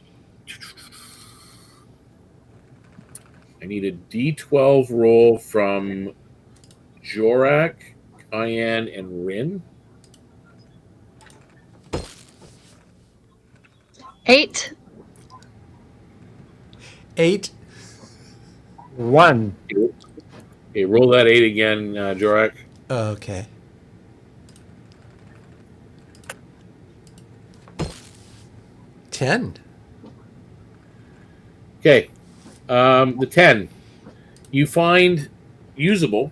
S1: D12 roll from Jorrack, Kian, and Rynn.
S3: 8.
S6: 8.
S2: 1.
S1: Okay, roll that 8 again, Jorrack.
S6: Okay. 10.
S1: Okay. The 10, you find usable,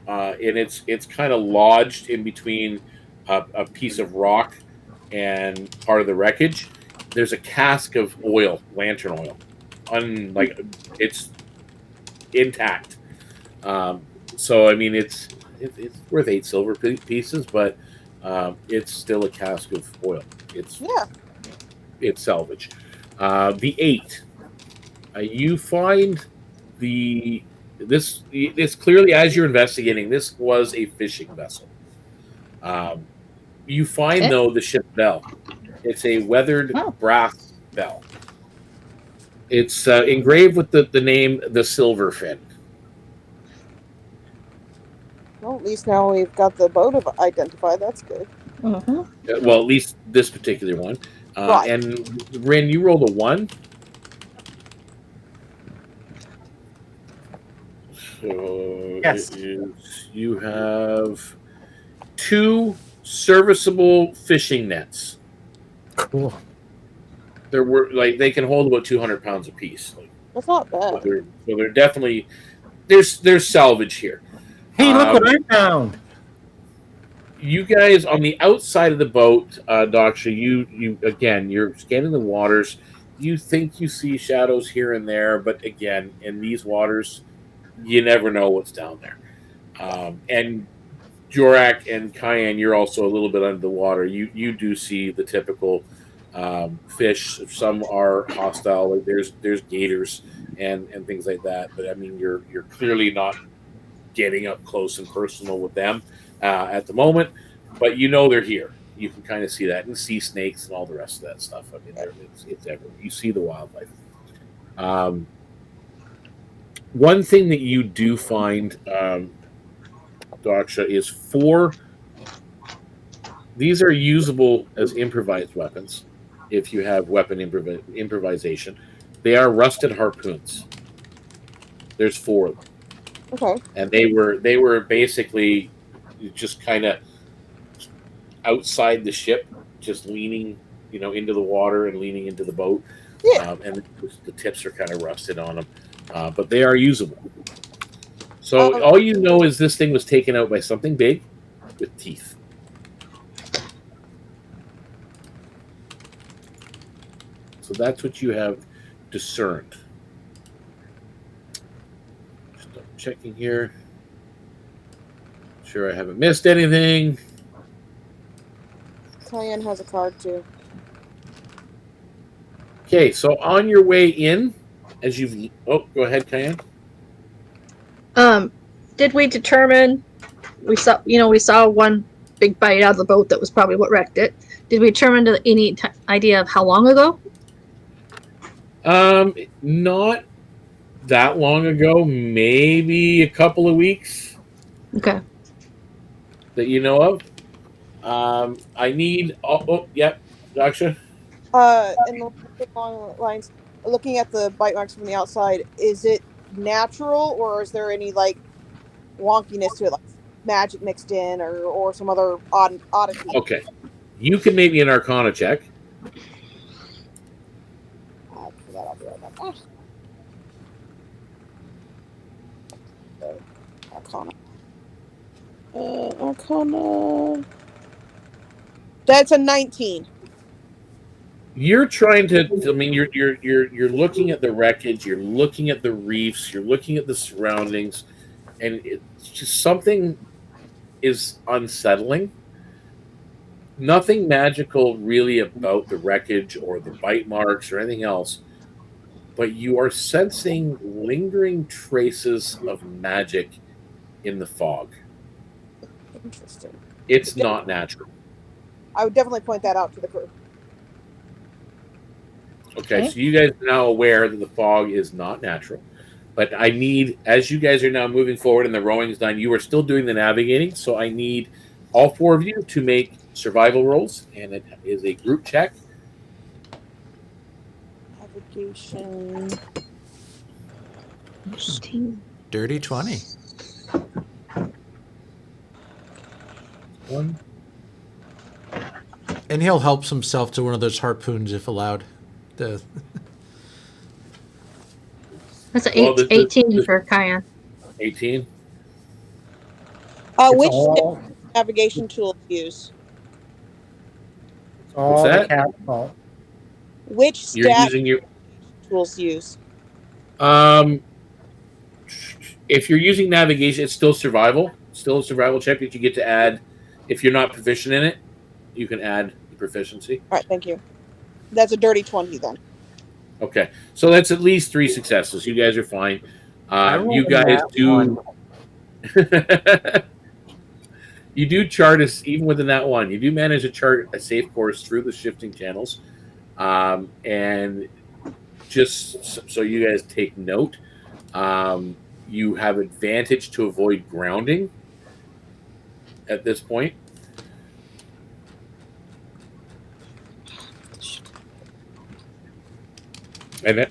S1: and it's kind of lodged in between a piece of rock and part of the wreckage. There's a cask of oil, lantern oil, like it's intact. So I mean, it's worth 8 silver pieces, but it's still a cask of oil. It's salvage. The 8, you find this clearly as you're investigating. This was a fishing vessel. You find though the ship bell. It's a weathered brass bell. It's engraved with the name the Silverfin.
S4: Well, at least now we've got the boat identified. That's good.
S1: Well, at least this particular one.
S4: Right.
S1: And Rynn, you rolled a 1. So
S2: Yes.
S1: you have 2 serviceable fishing nets.
S2: Cool.
S1: There were they can hold about 200 pounds apiece.
S4: That's not bad.
S1: So they're definitely there's salvage here.
S2: Hey, look what I found.
S1: You guys on the outside of the boat, Daksha, you again, you're scanning the waters. You think you see shadows here and there, but again, in these waters, you never know what's down there. And Jorrack and Kian, you're also a little bit under the water. You do see the typical fish. Some are hostile. Like there's gators and things like that. But I mean, you're clearly not getting up close and personal with them at the moment. But you know they're here. You can kind of see that, and sea snakes and all the rest of that stuff. I mean, it's everywhere. You see the wildlife. One thing that you do find, Daksha, is 4. These are usable as improvised weapons if you have weapon improvisation. They are rusted harpoons. There's 4 of them.
S4: Okay.
S1: And they were basically just kind of outside the ship, just leaning, into the water and leaning into the boat.
S4: Yeah.
S1: And the tips are kind of rusted on them, but they are usable. So all you know is this thing was taken out by something big with teeth. So that's what you have discerned. Just double checking here. Sure I haven't missed anything.
S4: Kian has a card too.
S1: Okay, so on your way in, as you've... Oh, go ahead, Kian.
S3: Did we determine... We saw one big bite out of the boat that was probably what wrecked it. Did we determine any idea of how long ago?
S1: Not that long ago. Maybe a couple of weeks.
S3: Okay.
S1: That you know of. I need... yeah, Daksha?
S4: And along the lines, looking at the bite marks from the outside, is it natural or is there any wonkiness to it, like magic mixed in or some other oddity?
S1: Okay, you can make me an Arcana check.
S4: For that, I'll be right back. Arcana. Arcana. That's a 19.
S1: You're trying to. I mean, you're looking at the wreckage. You're looking at the reefs. You're looking at the surroundings, and it's just something is unsettling. Nothing magical really about the wreckage or the bite marks or anything else, but you are sensing lingering traces of magic in the fog.
S4: Interesting.
S1: It's not natural.
S4: I would definitely point that out to the crew.
S1: Okay, so you guys are now aware that the fog is not natural. But I need, as you guys are now moving forward and the rowing is done, you are still doing the navigating. So I need all 4 of you to make survival rolls, and it is a group check.
S4: Navigation.
S6: Dirty 20.
S1: 1.
S6: And he'll help himself to one of those harpoons if allowed.
S3: That's an
S1: Well,
S3: 18 for Kian.
S1: 18.
S2: It's
S4: Which
S2: all,
S4: navigation tools use?
S2: it's
S1: What's
S2: all the
S1: that?
S2: cat's fault.
S4: Which
S1: You're
S4: stat
S1: using your
S4: tools use?
S1: if you're using navigation, it's still survival. Still a survival check that you get to add. If you're not proficient in it, you can add the proficiency.
S4: All right, thank you. That's a dirty 20 then.
S1: Okay, so that's at least 3 successes. You guys are fine. You
S2: rolled a
S1: guys
S2: nat
S1: do.
S2: one.
S1: You do chart us even within that one. You do manage to chart a safe course through the shifting channels, and just so you guys take note, you have advantage to avoid grounding at this point. And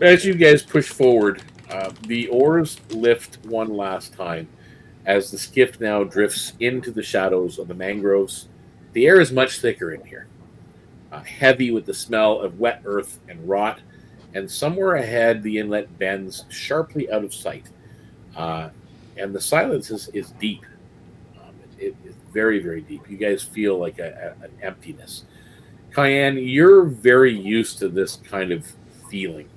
S1: as you guys push forward, the oars lift one last time as the skiff now drifts into the shadows of the mangroves. The air is much thicker in here, heavy with the smell of wet earth and rot, and somewhere ahead the inlet bends sharply out of sight. And the silence is deep. It's very, very deep. You guys feel like an emptiness. Kian, you're very used to this kind of feeling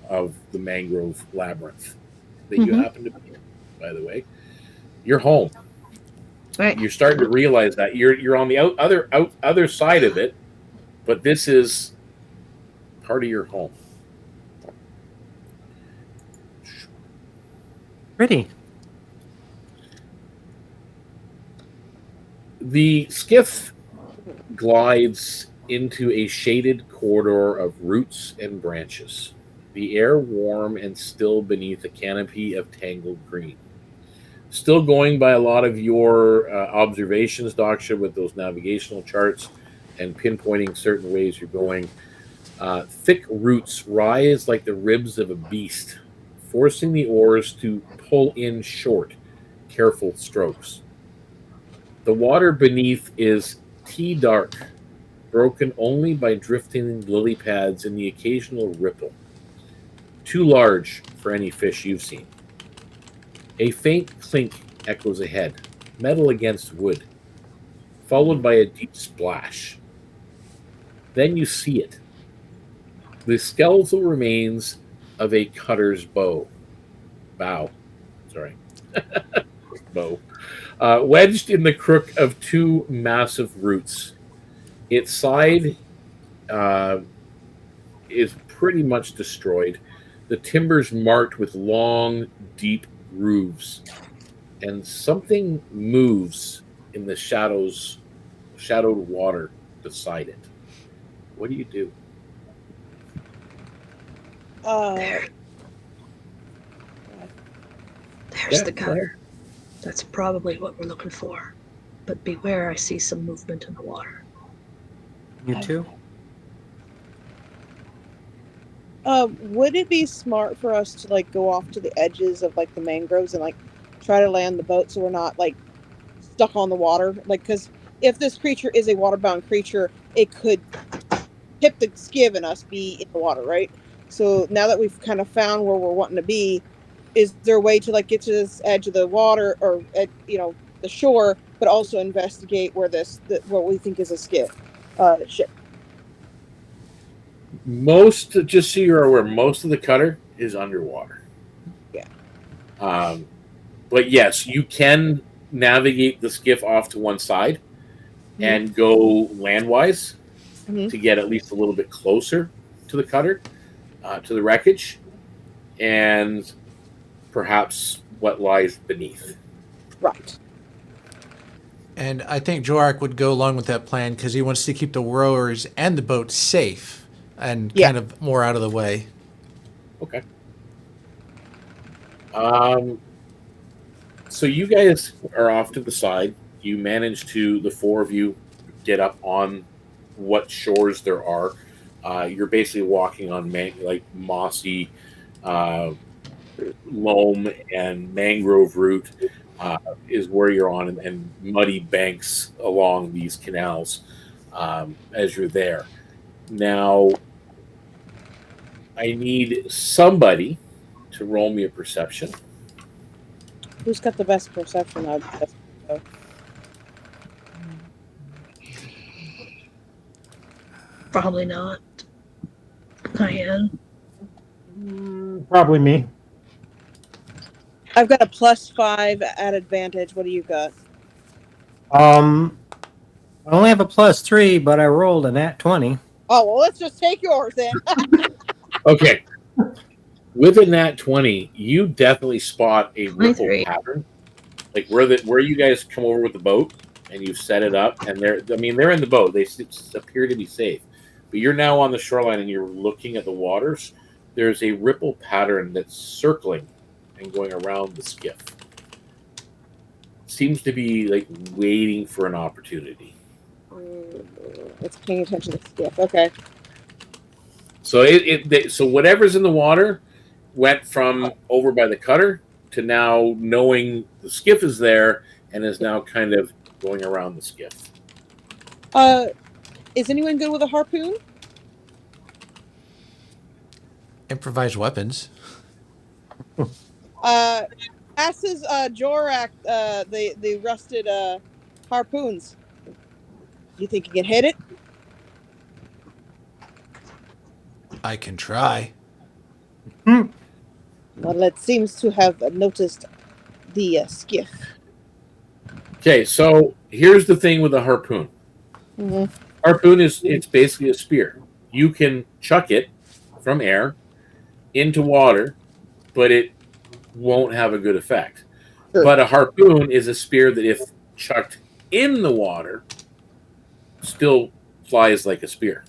S1: of the mangrove labyrinth that you happen to be in, by the way. You're home.
S3: Right.
S1: You're starting to realize that you're on the other side of it, but this is part of your home.
S2: Pretty.
S1: The skiff glides into a shaded corridor of roots and branches, the air warm and still beneath a canopy of tangled green. Still going by a lot of your observations, Daksha, with those navigational charts and pinpointing certain ways you're going. Thick roots rise like the ribs of a beast, forcing the oars to pull in short, careful strokes. The water beneath is tea dark, broken only by drifting lily pads and the occasional ripple. Too large for any fish you've seen. A faint clink echoes ahead, metal against wood, followed by a deep splash. Then you see it. The skeletal remains of a cutter's bow. Bow. Sorry. Bow. Wedged in the crook of 2 massive roots. Its side is pretty much destroyed. The timbers marked with long, deep grooves. And something moves in the shadowed water beside it. What do you do?
S3: There's the cutter. That's probably what we're looking for. But beware, I see some movement in the water.
S2: You too?
S4: Would it be smart for us to like go off to the edges of like the mangroves and like try to land the boat so we're not like stuck on the water? Like, because if this creature is a waterbound creature, it could tip the skiff and us be in the water, right? So now that we've kind of found where we're wanting to be, is there a way to like get to this edge of the water or at the shore, but also investigate where what we think is a ship?
S1: Just so you're aware, most of the cutter is underwater.
S4: Yeah.
S1: But yes, you can navigate the skiff off to one side and go landwise to get at least a little bit closer to the cutter, to the wreckage, and perhaps what lies beneath.
S4: Right.
S6: And I think Jorrack would go along with that plan because he wants to keep the rowers and the boat safe and kind of more out of the way.
S1: Okay. So you guys are off to the side. You manage to, the 4 of you, get up on what shores there are. You're basically walking on mossy loam and mangrove root is where you're on, and muddy banks along these canals as you're there. Now, I need somebody to roll me a perception.
S4: Who's got the best perception?
S3: Probably not. Kian.
S2: Probably me.
S4: I've got a +5 at advantage. What do you got?
S2: I only have a +3, but I rolled a nat 20.
S4: Oh, well, let's just take yours then.
S1: Okay. With a nat 20, you definitely spot a ripple
S3: 23.
S1: pattern. Like where you guys come over with the boat and you set it up, and they're in the boat. They appear to be safe. But you're now on the shoreline and you're looking at the waters. There's a ripple pattern that's circling and going around the skiff. Seems to be like waiting for an opportunity.
S4: It's paying attention to the skiff. Okay.
S1: So so whatever's in the water went from over by the cutter to now knowing the skiff is there and is now kind of going around the skiff.
S4: Is anyone good with a harpoon?
S6: Improvised weapons.
S4: Passes Jorrack the rusted harpoons. You think you can hit it?
S6: I can try.
S4: Well, it seems to have noticed the skiff.
S1: Okay, so here's the thing with a harpoon.
S4: Mm-hmm.
S1: Harpoon it's basically a spear. You can chuck it from air into water, but it won't have a good effect.
S4: Sure.
S1: But a harpoon is a spear that, if chucked in the water, still flies like a spear.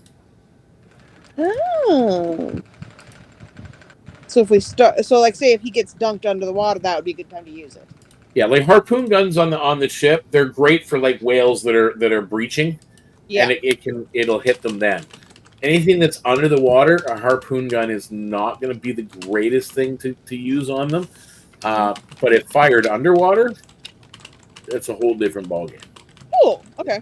S4: Oh. So if we like say if he gets dunked under the water, that would be a good time to use it.
S1: Yeah, like harpoon guns on the ship, they're great for like whales that are breaching.
S4: Yeah.
S1: And it'll hit them then. Anything that's under the water, a harpoon gun is not going to be the greatest thing to use on them. But if fired underwater, it's a whole different ballgame.
S4: Cool. Okay.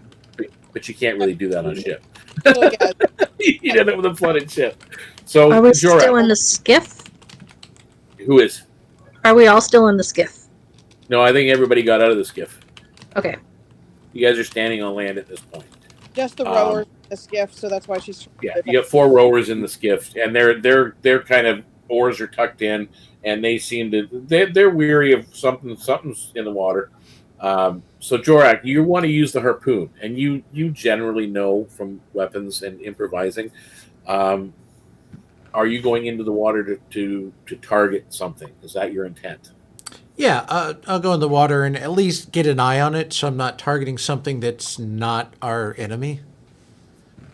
S1: But you can't really do that on a ship.
S4: So, yeah.
S1: You end up with a flooded ship. So
S3: Are we
S1: Jorrack,
S3: still in the skiff?
S1: who is?
S3: Are we all still in the skiff?
S1: No, I think everybody got out of the skiff.
S3: Okay.
S1: You guys are standing on land at this point.
S4: Just the rowers in the skiff, so that's why she's.
S1: Yeah, you got 4 rowers in the skiff, and they're kind of oars are tucked in, and they seem to they're weary of something's in the water. So Jorrack, you want to use the harpoon, and you generally know from weapons and improvising. Are you going into the water to target something? Is that your intent?
S6: Yeah, I'll go in the water and at least get an eye on it so I'm not targeting something that's not our enemy.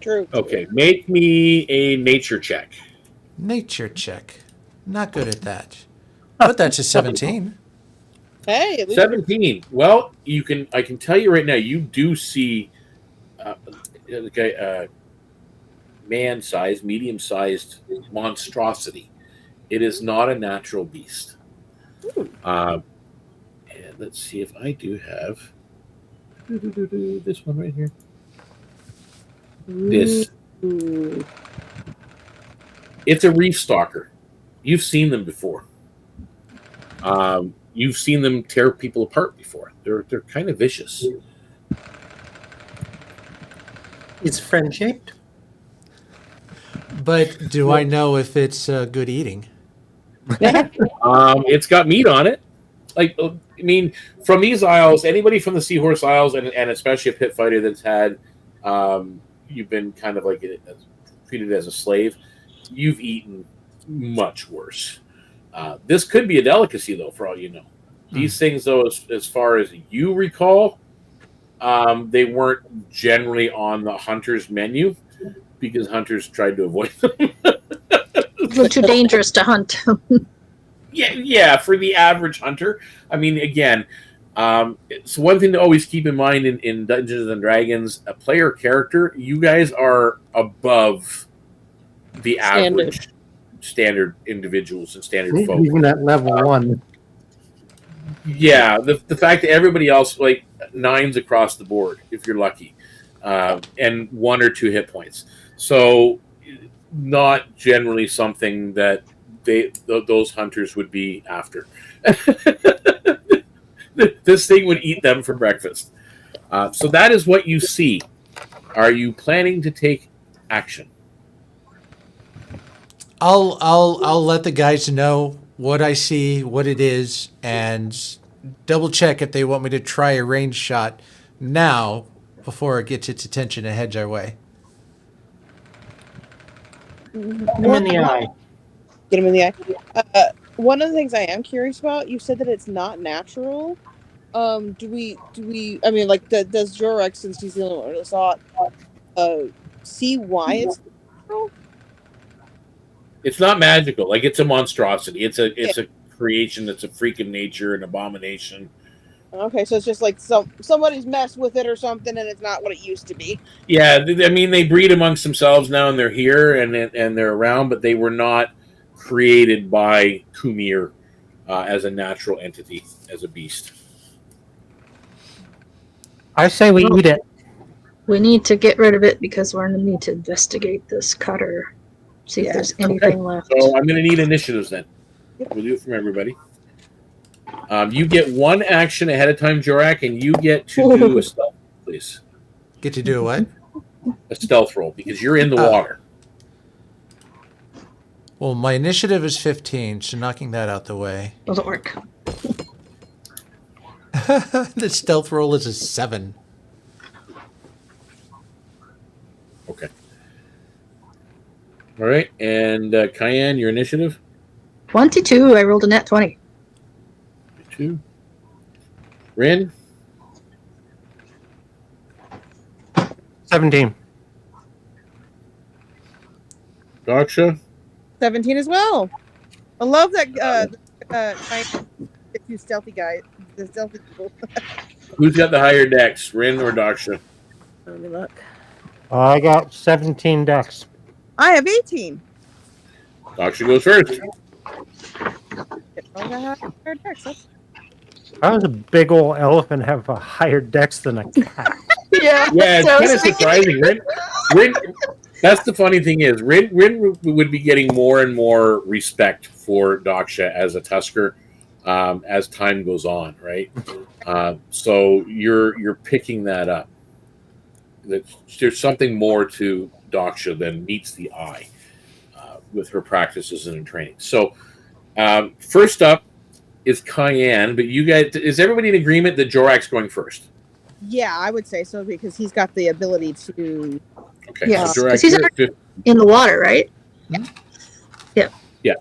S4: True.
S1: Okay, make me a nature check.
S6: Nature check. Not good at that. But that's a 17.
S4: Hey, at least
S1: 17. Well, I can tell you right now, you do see man-sized, medium-sized monstrosity. It is not a natural beast. And let's see if I do have this one right here. This. It's a reef stalker. You've seen them before. You've seen them tear people apart before. They're kind of vicious.
S2: It's friend-shaped.
S6: But do I know if it's good eating?
S1: It's got meat on it. Like, I mean, from these isles, anybody from the Seahorse Isles, and especially a pit fighter that's had, you've been kind of like treated as a slave, you've eaten much worse. This could be a delicacy, though, for all you know. These things, though, as far as you recall, they weren't generally on the hunter's menu because hunters tried to avoid them.
S3: They're too dangerous to hunt.
S1: Yeah, for the average hunter. I mean, again, it's one thing to always keep in mind in Dungeons and Dragons, a player character, you guys are above the average standard individuals and standard folk.
S2: Even at level 1.
S1: Yeah, the fact that everybody else, like, 9s across the board, if you're lucky, and 1 or 2 hit points. So, not generally something that those hunters would be after. This thing would eat them for breakfast. So that is what you see. Are you planning to take action?
S6: I'll let the guys know what I see, what it is, and double check if they want me to try a range shot now before it gets its attention and heads our way.
S2: Him in the eye.
S4: Get him in the eye. One of the things I am curious about, you said that it's not natural. Do we? I mean, like, does Jorrack, since he's the only one who saw it, see why it's natural?
S1: It's not magical. Like, it's a monstrosity. It's a creation that's a freak of nature, an abomination.
S4: Okay, so it's just like somebody's messed with it or something, and it's not what it used to be.
S1: Yeah, I mean, they breed amongst themselves now, and they're here and they're around, but they were not created by Kumir as a natural entity, as a beast.
S2: I say we eat it.
S3: We need to get rid of it because we're going to need to investigate this cutter. See if there's anything left.
S1: So I'm going to need initiatives then. We'll do it from everybody. You get one action ahead of time, Jorrack, and you get to do a stealth, please.
S6: Get to do what?
S1: A stealth roll, because you're in the water.
S6: Well, my initiative is 15, so knocking that out the way.
S3: Doesn't work.
S6: The stealth roll is a 7.
S1: Okay. All right, and Kian, your initiative?
S3: 22. I rolled a net 20.
S1: 2. Rynn?
S2: 17.
S1: Daksha?
S4: 17 as well. I love that. The two stealthy guys, the stealthy people.
S1: Who's got the higher dex, Rynn or Daksha?
S4: Let me look.
S2: I got 17 decks.
S4: I have 18.
S1: Daksha goes first.
S2: How does a big old elephant have a higher dex than a cat?
S3: Yeah.
S1: Yeah, it's kind of surprising. Rynn, that's the funny thing is, Rynn would be getting more and more respect for Daksha as a Tusker as time goes on, right? So you're picking that up. There's something more to Daksha than meets the eye with her practices and training. So first up is Kian, but you guys, is everybody in agreement that Jorrack's going first?
S4: Yeah, I would say so because he's got the ability to.
S1: Okay,
S3: Yeah,
S1: so Jorrack,
S3: he's in the water, right?
S4: Yeah.
S1: Yeah.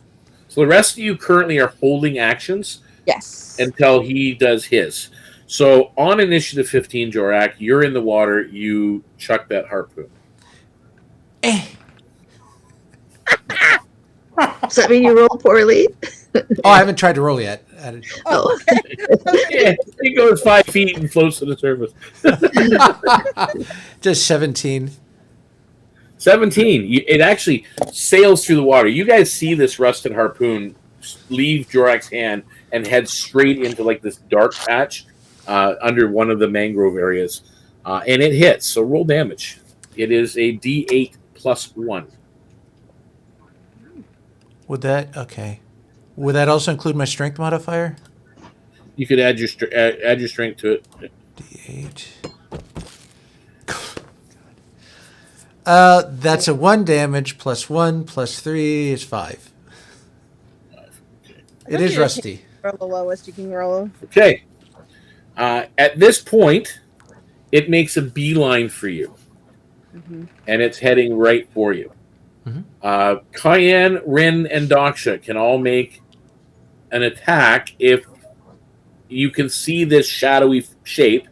S1: So the rest of you currently are holding actions
S4: Yes.
S1: until he does his. So on initiative 15, Jorrack, you're in the water. You chuck that harpoon.
S3: Does that mean you roll poorly?
S6: Oh, I haven't tried to roll yet.
S3: Oh.
S1: Yeah, he goes 5 feet and floats to the surface.
S6: Just 17.
S1: 17. It actually sails through the water. You guys see this rusted harpoon leave Jorrack's hand and head straight into like this dark patch under one of the mangrove areas. And it hits. So roll damage. It is a D8 plus 1.
S6: Would that also include my strength modifier?
S1: You could add your strength to it.
S6: D8. That's a 1 damage plus 1 plus 3 is 5.
S1: Okay.
S6: It is rusty.
S4: Roll the lowest you can roll.
S1: Okay. At this point, it makes a beeline for you, and it's heading right for you. Kian, Rynn, and Daksha can all make an attack if you can see this shadowy shape.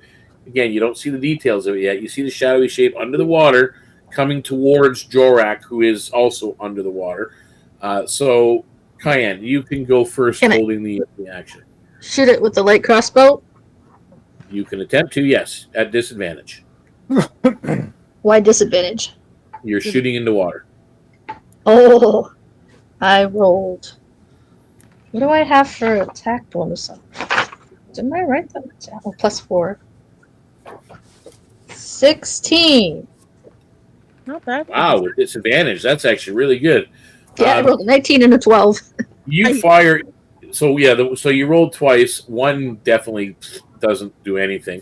S1: Again, you don't see the details of it yet. You see the shadowy shape under the water coming towards Jorrack, who is also under the water. So, Kian, you can go first holding the action.
S3: Shoot it with the light crossbow?
S1: You can attempt to, yes, at disadvantage.
S3: Why disadvantage?
S1: You're shooting into water.
S3: Oh, I rolled. What do I have for attack bonus? Didn't I write that? Oh, plus 4. 16.
S4: Not bad.
S1: Wow, with disadvantage, that's actually really good.
S3: Yeah, I rolled a 19 and a 12.
S1: You fire. So yeah, so you rolled twice. One definitely doesn't do anything.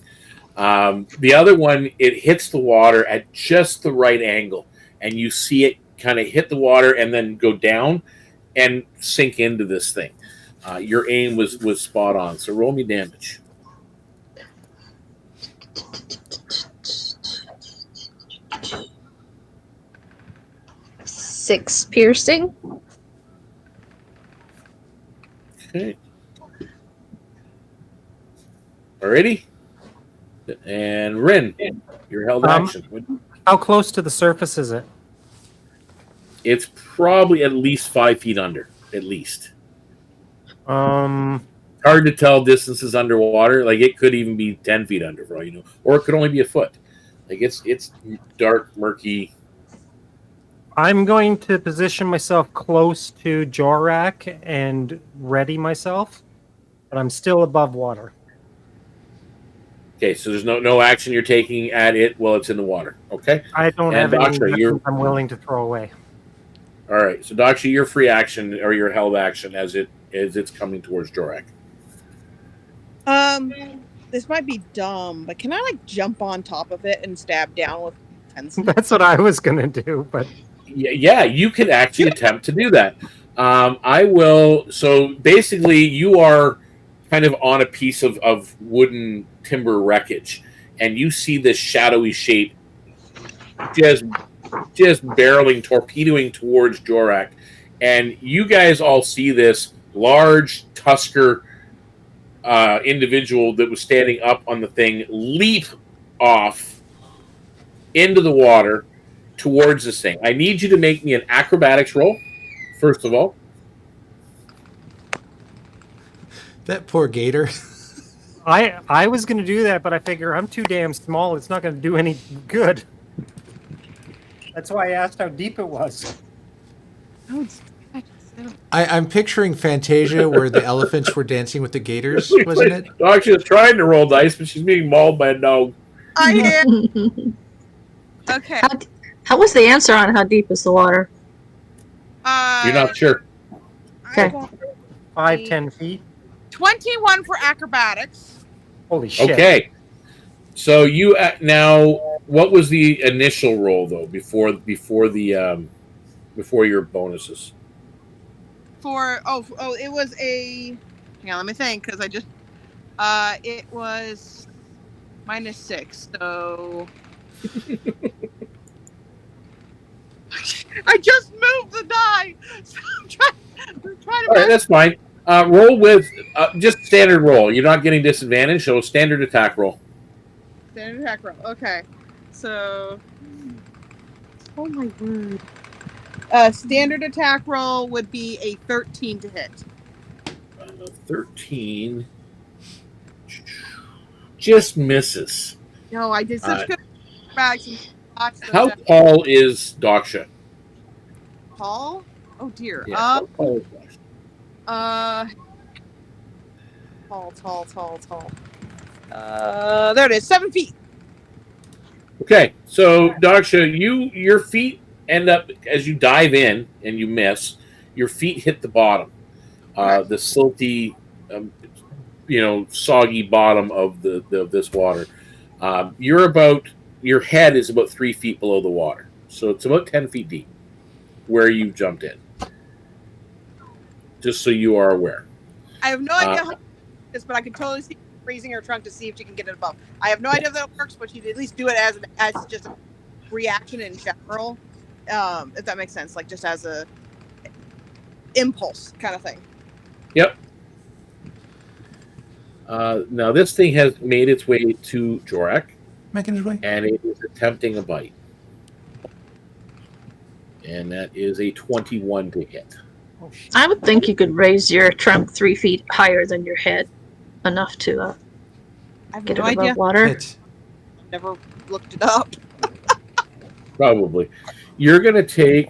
S1: The other one, it hits the water at just the right angle, and you see it kind of hit the water and then go down and sink into this thing. Your aim was spot on. So roll me damage.
S3: 6 piercing.
S1: Okay. Alrighty. And Rynn, your held action.
S2: How close to the surface is it?
S1: It's probably at least 5 feet under. At least. Hard to tell distances underwater. Like it could even be 10 feet under for all you know, or it could only be a foot. Like it's dark, murky.
S2: I'm going to position myself close to Jorrack and ready myself, but I'm still above water.
S1: Okay, so there's no action you're taking at it while it's in the water. Okay.
S2: I don't
S1: And
S2: have any
S1: Daksha,
S2: weapons I'm willing to throw away.
S1: All right. So Daksha, your free action or your held action as it's coming towards Jorrack.
S4: This might be dumb, but can I like jump on top of it and stab down with pencil?
S2: That's what I was going to do, but
S1: Yeah, you could actually attempt to do that. I will. So basically, you are kind of on a piece of wooden timber wreckage, and you see this shadowy shape just barreling, torpedoing towards Jorrack, and you guys all see this large tusker individual that was standing up on the thing leap off into the water towards this thing. I need you to make me an acrobatics roll, first of all.
S6: That poor gator.
S2: I was going to do that, but I figure I'm too damn small. It's not going to do any good. That's why I asked how deep it was.
S6: I'm picturing Fantasia where the elephants were dancing with the gators, wasn't it?
S1: Daksha is trying to roll dice, but she's being mauled by a dog.
S4: I am. Okay.
S3: How was the answer on how deep is the water?
S1: You're not sure.
S3: Okay.
S2: 5-10 feet.
S7: 21 for acrobatics.
S2: Holy shit.
S1: Okay. So you now, what was the initial roll though before your bonuses?
S7: It was a. Hang on, let me think because I just. It was -6, so. I just moved the die, so I'm trying to.
S1: All right, that's fine. Roll with just standard roll. You're not getting disadvantage, so standard attack roll.
S7: Standard attack roll. Okay, so. Oh my word. Standard attack roll would be a 13 to hit.
S1: 13 just misses.
S7: No, I did such good acrobatics.
S1: How tall is Daksha?
S7: Tall? Oh dear.
S1: Yeah, how tall is Daksha?
S7: Tall. There it is. 7 feet.
S1: Okay, so Daksha, your feet end up as you dive in and you miss. Your feet hit the bottom, the silty, soggy bottom of this water. Your head is about 3 feet below the water, so it's about 10 feet deep where you jumped in. Just so you are aware.
S7: I have no idea how to do this, but I can totally see raising her trunk to see if she can get it above. I have no idea if that works, but she'd at least do it as just a reaction in general, if that makes sense, like just as a impulse kind of thing.
S1: Yep. Now this thing has made its way to Jorrack.
S6: Making his way.
S1: And it is attempting a bite. And that is a 21 to hit.
S3: I would think you could raise your trunk 3 feet higher than your head, enough to
S7: I have
S3: get
S7: no
S3: it above
S7: idea.
S3: water.
S7: Never looked it up.
S1: Probably. You're going to take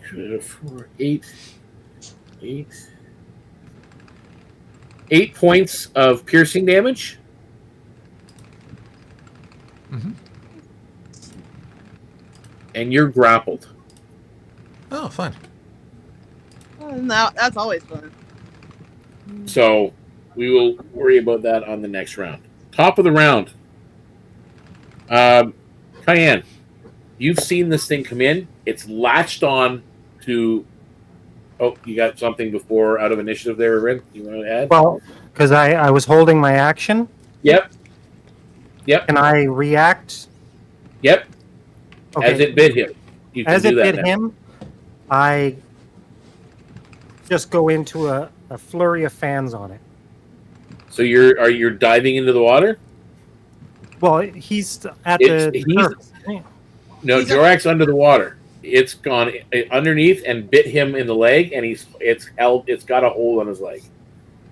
S1: 8 points of piercing damage.
S6: Mm-hmm.
S1: And you're grappled.
S6: Oh, fun.
S7: No, that's always fun.
S1: So we will worry about that on the next round. Top of the round. Kian, you've seen this thing come in. It's latched on to. Oh, you got something before out of initiative there, Rynn? You want to add?
S2: Well, because I was holding my action.
S1: Yep.
S2: Can I react?
S1: Yep.
S2: Okay.
S1: As it bit him. You can
S2: As
S1: do
S2: it
S1: that
S2: bit
S1: now.
S2: him, I just go into a flurry of fans on it.
S1: So you're diving into the water?
S2: Well, he's at
S1: He's-
S2: the surface.
S1: No,
S7: He's
S1: Jorrack's under the water. It's gone underneath and bit him in the leg, and it's got a hole on his leg.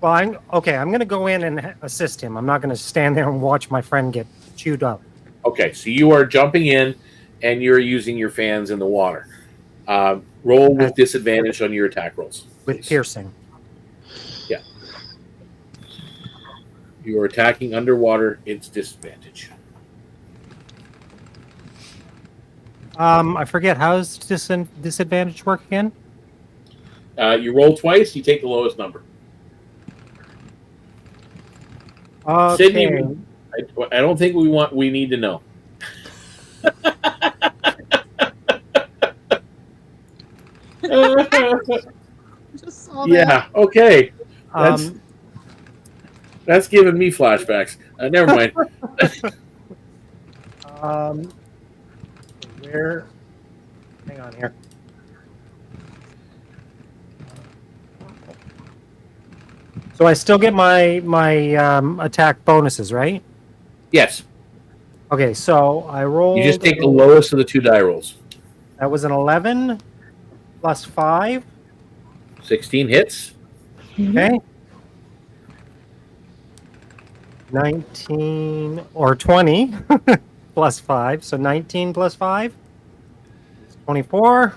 S2: Well, I'm going to go in and assist him. I'm not going to stand there and watch my friend get chewed up.
S1: Okay, so you are jumping in, and you're using your fans in the water. Roll with disadvantage on your attack rolls.
S2: With
S1: please.
S2: piercing.
S1: Yeah. You are attacking underwater. It's disadvantage.
S2: I forget, how does disadvantage work again?
S1: You roll twice. You take the lowest number.
S2: Okay.
S1: Sydney, I don't think we need to know.
S7: Just saw that.
S1: Yeah. Okay.
S2: Um,
S1: That's giving me flashbacks. Never mind.
S2: Where? Hang on here. So I still get my attack bonuses, right?
S1: Yes.
S2: Okay, so I rolled.
S1: You just take the lowest of the two die rolls.
S2: That was an 11 plus 5.
S1: 16 hits.
S2: Okay. 19 or 20 plus 5. So 19 plus 5 is 24.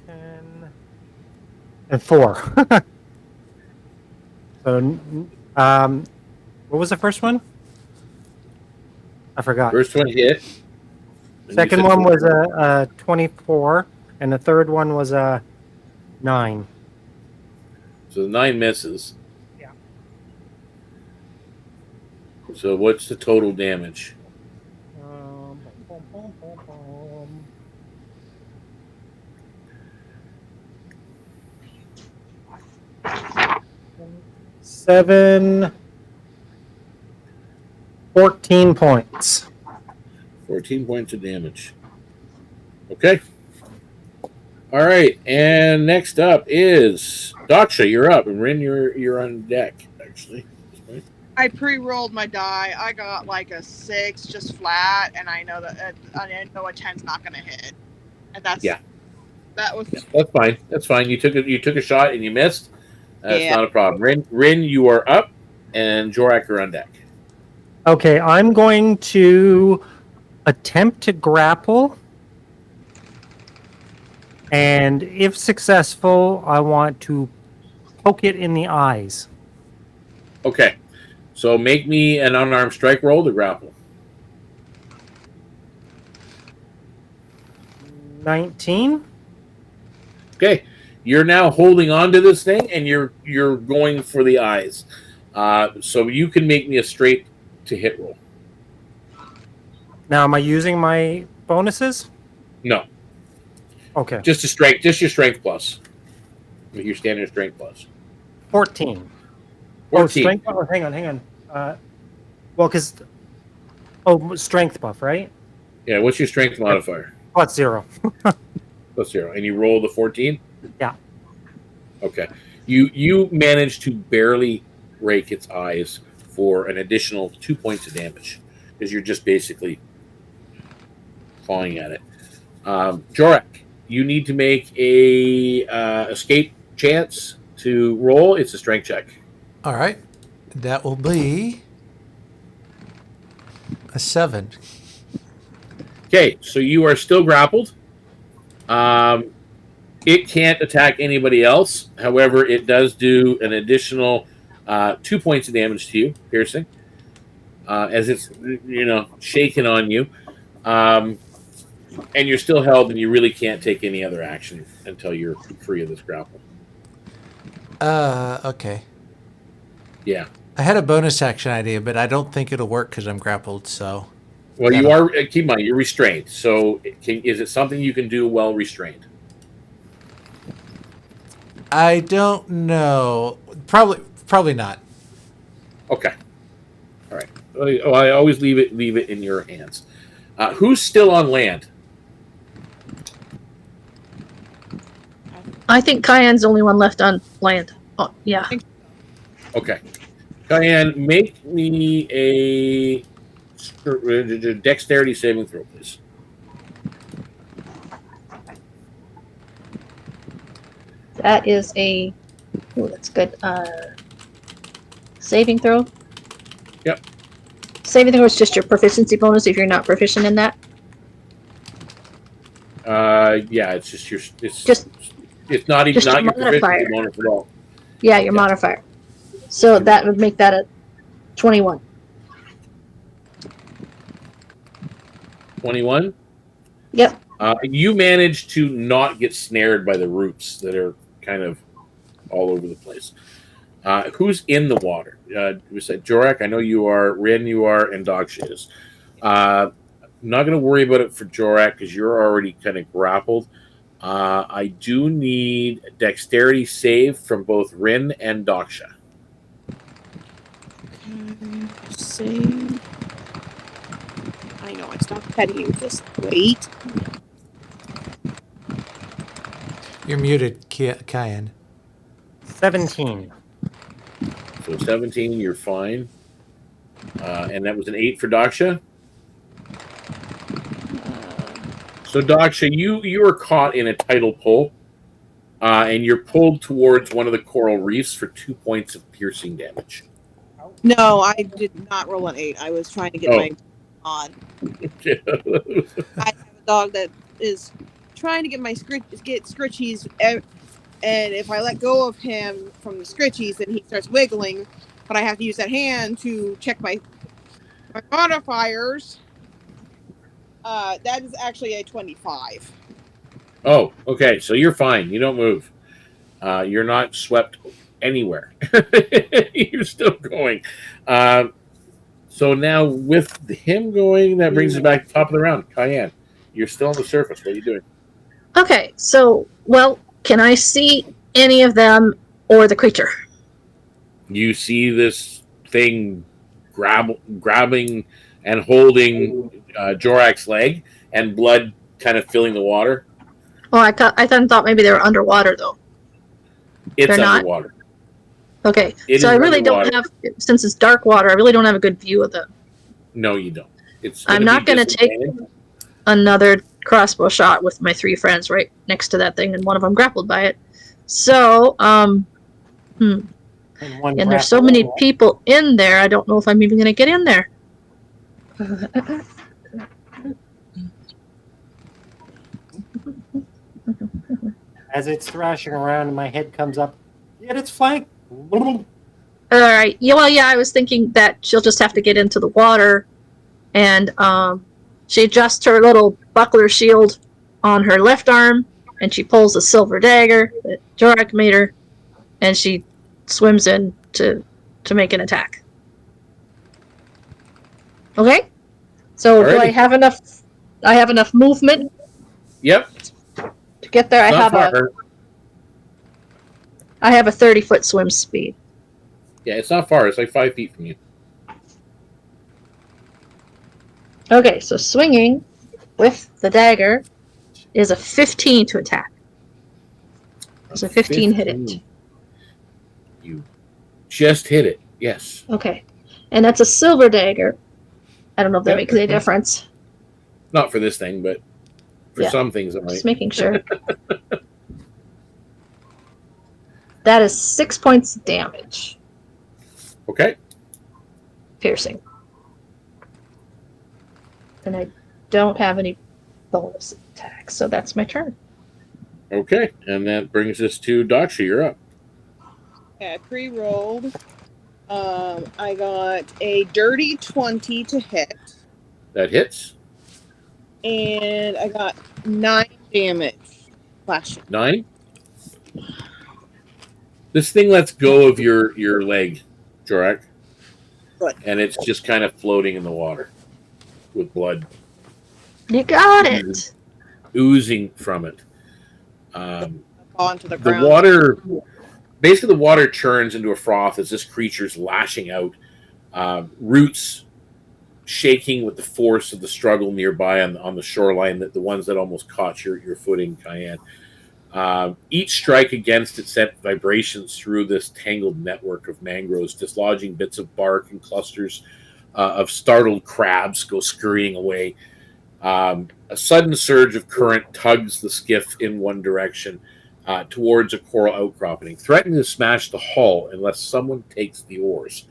S2: 10 and 4. So, what was the first one? I forgot.
S1: First one hit. And
S2: Second
S1: you said
S2: one
S1: four.
S2: was a 24, and the third one was a 9.
S1: So the 9 misses.
S2: Yeah.
S1: So what's the total damage?
S2: Bum, bum, bum, bum, bum. Seven, 14 points.
S1: 14 points of damage. Okay. All right. And next up is Daksha. You're up, and Rynn, you're on deck. Actually,
S7: I pre-rolled my die. I got like a 6, just flat, and I know that I know a 10's not going to hit, and that was
S1: that's fine. That's fine. You took a shot and you missed. That's
S7: Yeah.
S1: not a problem. Rynn, you are up, and Jorrack are on deck.
S2: Okay, I'm going to attempt to grapple. And if successful, I want to poke it in the eyes.
S1: Okay. So make me an unarmed strike roll to grapple.
S2: 19.
S1: Okay. You're now holding on to this thing, and you're going for the eyes. So you can make me a straight to hit roll.
S2: Now, am I using my bonuses?
S1: No,
S2: Okay.
S1: just your strength plus. Your standard strength plus.
S2: 14.
S1: 14.
S2: Oh, strength. Oh, hang on. Well, because strength buff, right?
S1: Yeah. What's your strength modifier?
S2: Plus 0.
S1: Plus 0. And you roll the 14.
S2: Yeah.
S1: Okay. You managed to barely rake its eyes for an additional 2 points of damage because you're just basically clawing at it. Jorrack, you need to make a escape chance to roll. It's a strength check.
S6: All right. That will be a 7.
S1: Okay, so you are still grappled. It can't attack anybody else. However, it does do an additional 2 points of damage to you, piercing, as it's shaking on you. And you're still held, and you really can't take any other action until you're free of this grapple.
S6: Okay.
S1: Yeah.
S6: I had a bonus action idea, but I don't think it'll work because I'm grappled, so...
S1: Well, you are, keep in mind, you're restrained. So is it something you can do while restrained?
S6: I don't know. Probably not.
S1: Okay. All right. Oh, I always leave it in your hands. Who's still on land?
S3: I think Kian's the only one left on land. Oh, yeah.
S1: Okay. Kian, make me a dexterity saving throw, please.
S3: That is a... Oh, that's good. Saving throw?
S1: Yep.
S3: Saving throw is just your proficiency bonus if you're not proficient in that.
S1: Yeah, it's just your... It's not even not your proficiency bonus at all.
S3: Yeah, your modifier. So that would make that a 21.
S1: 21?
S3: Yep.
S1: You managed to not get snared by the roots that are kind of all over the place. Who's in the water? We said Jorrack. I know you are. Rynn, you are, and Daksha is. I'm not going to worry about it for Jorrack because you're already kind of grappled. I do need a dexterity save from both Rynn and Daksha.
S7: Save. I know I stopped petting you. Just wait.
S6: You're muted, Kian.
S2: 17.
S1: So 17, you're fine. And that was an 8 for Daksha. So Daksha, you are caught in a tidal pull, and you're pulled towards one of the coral reefs for 2 points of piercing damage.
S7: No, I did not roll an 8. I was trying to get my on. I have a dog that is trying to get my scritchies, and if I let go of him from the scritchies, then he starts wiggling. But I have to use that hand to check my modifiers. That is actually a 25.
S1: Oh, okay. So you're fine. You don't move. You're not swept anywhere. You're still going. So now with him going, that brings us back to the top of the round. Kian, you're still on the surface. What are you doing?
S3: Okay, so, well, can I see any of them or the creature?
S1: You see this thing grabbing and holding Jorrack's leg, and blood kind of filling the water.
S3: Oh, I thought maybe they were underwater, though.
S1: It's
S3: They're
S1: underwater.
S3: Not? Okay,
S1: So
S3: I really don't have, since it's dark water, I really don't have a good view of them.
S1: No, you don't.
S3: I'm not going to take another crossbow shot with my 3 friends right next to that thing, and one of them grappled by it. So, and there's so many people in there, I don't know if I'm even going to get in there.
S2: As it's thrashing around and my head comes up, get its flank.
S3: Alright, yeah, well, yeah, I was thinking that she'll just have to get into the water, and she adjusts her little buckler shield on her left arm, and she pulls a silver dagger that Jorrack made her, and she swims in to make an attack. Okay? So
S1: Alrighty.
S3: do I have enough? I have enough movement
S1: Yep.
S3: to get there. I have a 30-foot swim speed.
S1: Yeah, it's not far. It's like 5 feet from you.
S3: Okay, so swinging with the dagger is a 15 to attack. Does a 15 hit it?
S1: You just hit it. Yes.
S3: Okay. And that's a silver dagger. I don't know if that makes any difference.
S1: Not for this thing, but for
S3: Yeah.
S1: some things it might.
S3: Just making sure. That is 6 points of damage.
S1: Okay.
S3: Piercing. And I don't have any bonus attacks, so that's my turn.
S1: Okay. And that brings us to Daksha. You're up.
S7: Yeah, pre-rolled. I got a dirty 20 to hit.
S1: That hits.
S4: And I got 9 damage. Flashing.
S1: 9. This thing lets go of your leg, Jorrack,
S4: Good.
S1: and it's just kind of floating in the water with blood
S3: You got it.
S1: oozing from it.
S4: Onto the
S1: The
S4: ground.
S1: water, basically, the water churns into a froth as this creature's lashing out. Roots shaking with the force of the struggle nearby on the shoreline, the ones that almost caught your footing, Kian. Each strike against it sent vibrations through this tangled network of mangroves, dislodging bits of bark and clusters of startled crabs go scurrying away. A sudden surge of current tugs the skiff in one direction towards a coral outcropping, threatening to smash the hull unless someone takes the oars.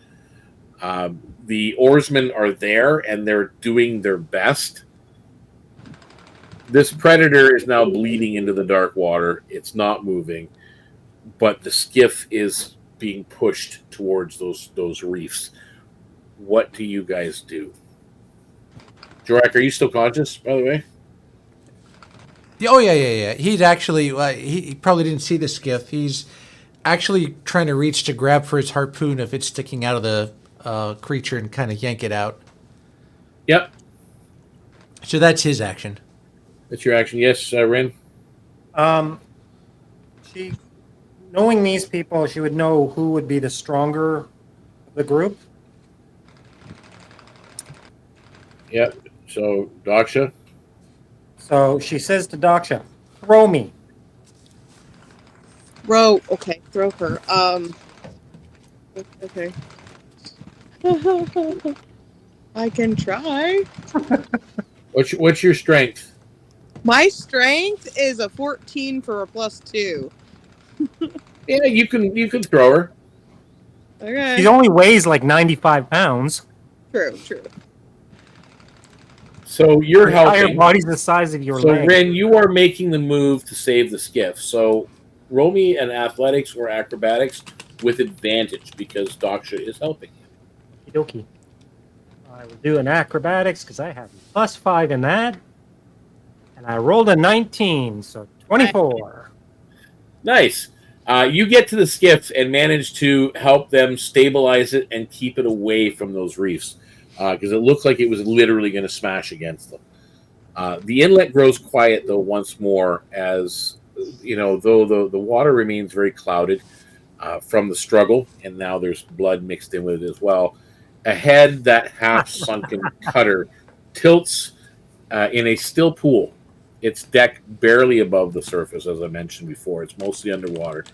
S1: The oarsmen are there, and they're doing their best. This predator is now bleeding into the dark water. It's not moving, but the skiff is being pushed towards those reefs. What do you guys do? Jorrack, are you still conscious, by the way?
S6: Oh, yeah. He's actually, he probably didn't see the skiff. He's actually trying to reach to grab for his harpoon if it's sticking out of the creature and kind of yank it out.
S1: Yep.
S6: So that's his action.
S1: That's your action. Yes, Rynn?
S2: She, knowing these people, she would know who would be the stronger of the group.
S1: Yep. So, Daksha?
S2: So she says to Daksha, "Throw me."
S4: Throw. Okay, throw her. Okay. I can try.
S1: What's your strength?
S4: My strength is a 14 for a +2.
S1: Yeah, you can throw her.
S4: Okay.
S2: She only weighs like 95 pounds.
S4: True.
S1: So you're
S2: Her entire
S1: helping.
S2: body's the size of your
S1: So,
S2: leg.
S1: Rynn, you are making the move to save the skiff. So roll me an athletics or acrobatics with advantage because Daksha is helping you.
S2: Okie dokie. I will do an acrobatics because I have +5 in that. And I rolled a 19, so 24.
S1: Nice. You get to the skiff and manage to help them stabilize it and keep it away from those reefs because it looked like it was literally going to smash against them. The inlet grows quiet, though, once more as, though the water remains very clouded from the struggle, and now there's blood mixed in with it as well. Ahead, that half-sunken cutter tilts in a still pool. Its deck barely above the surface, as I mentioned before. It's mostly underwater.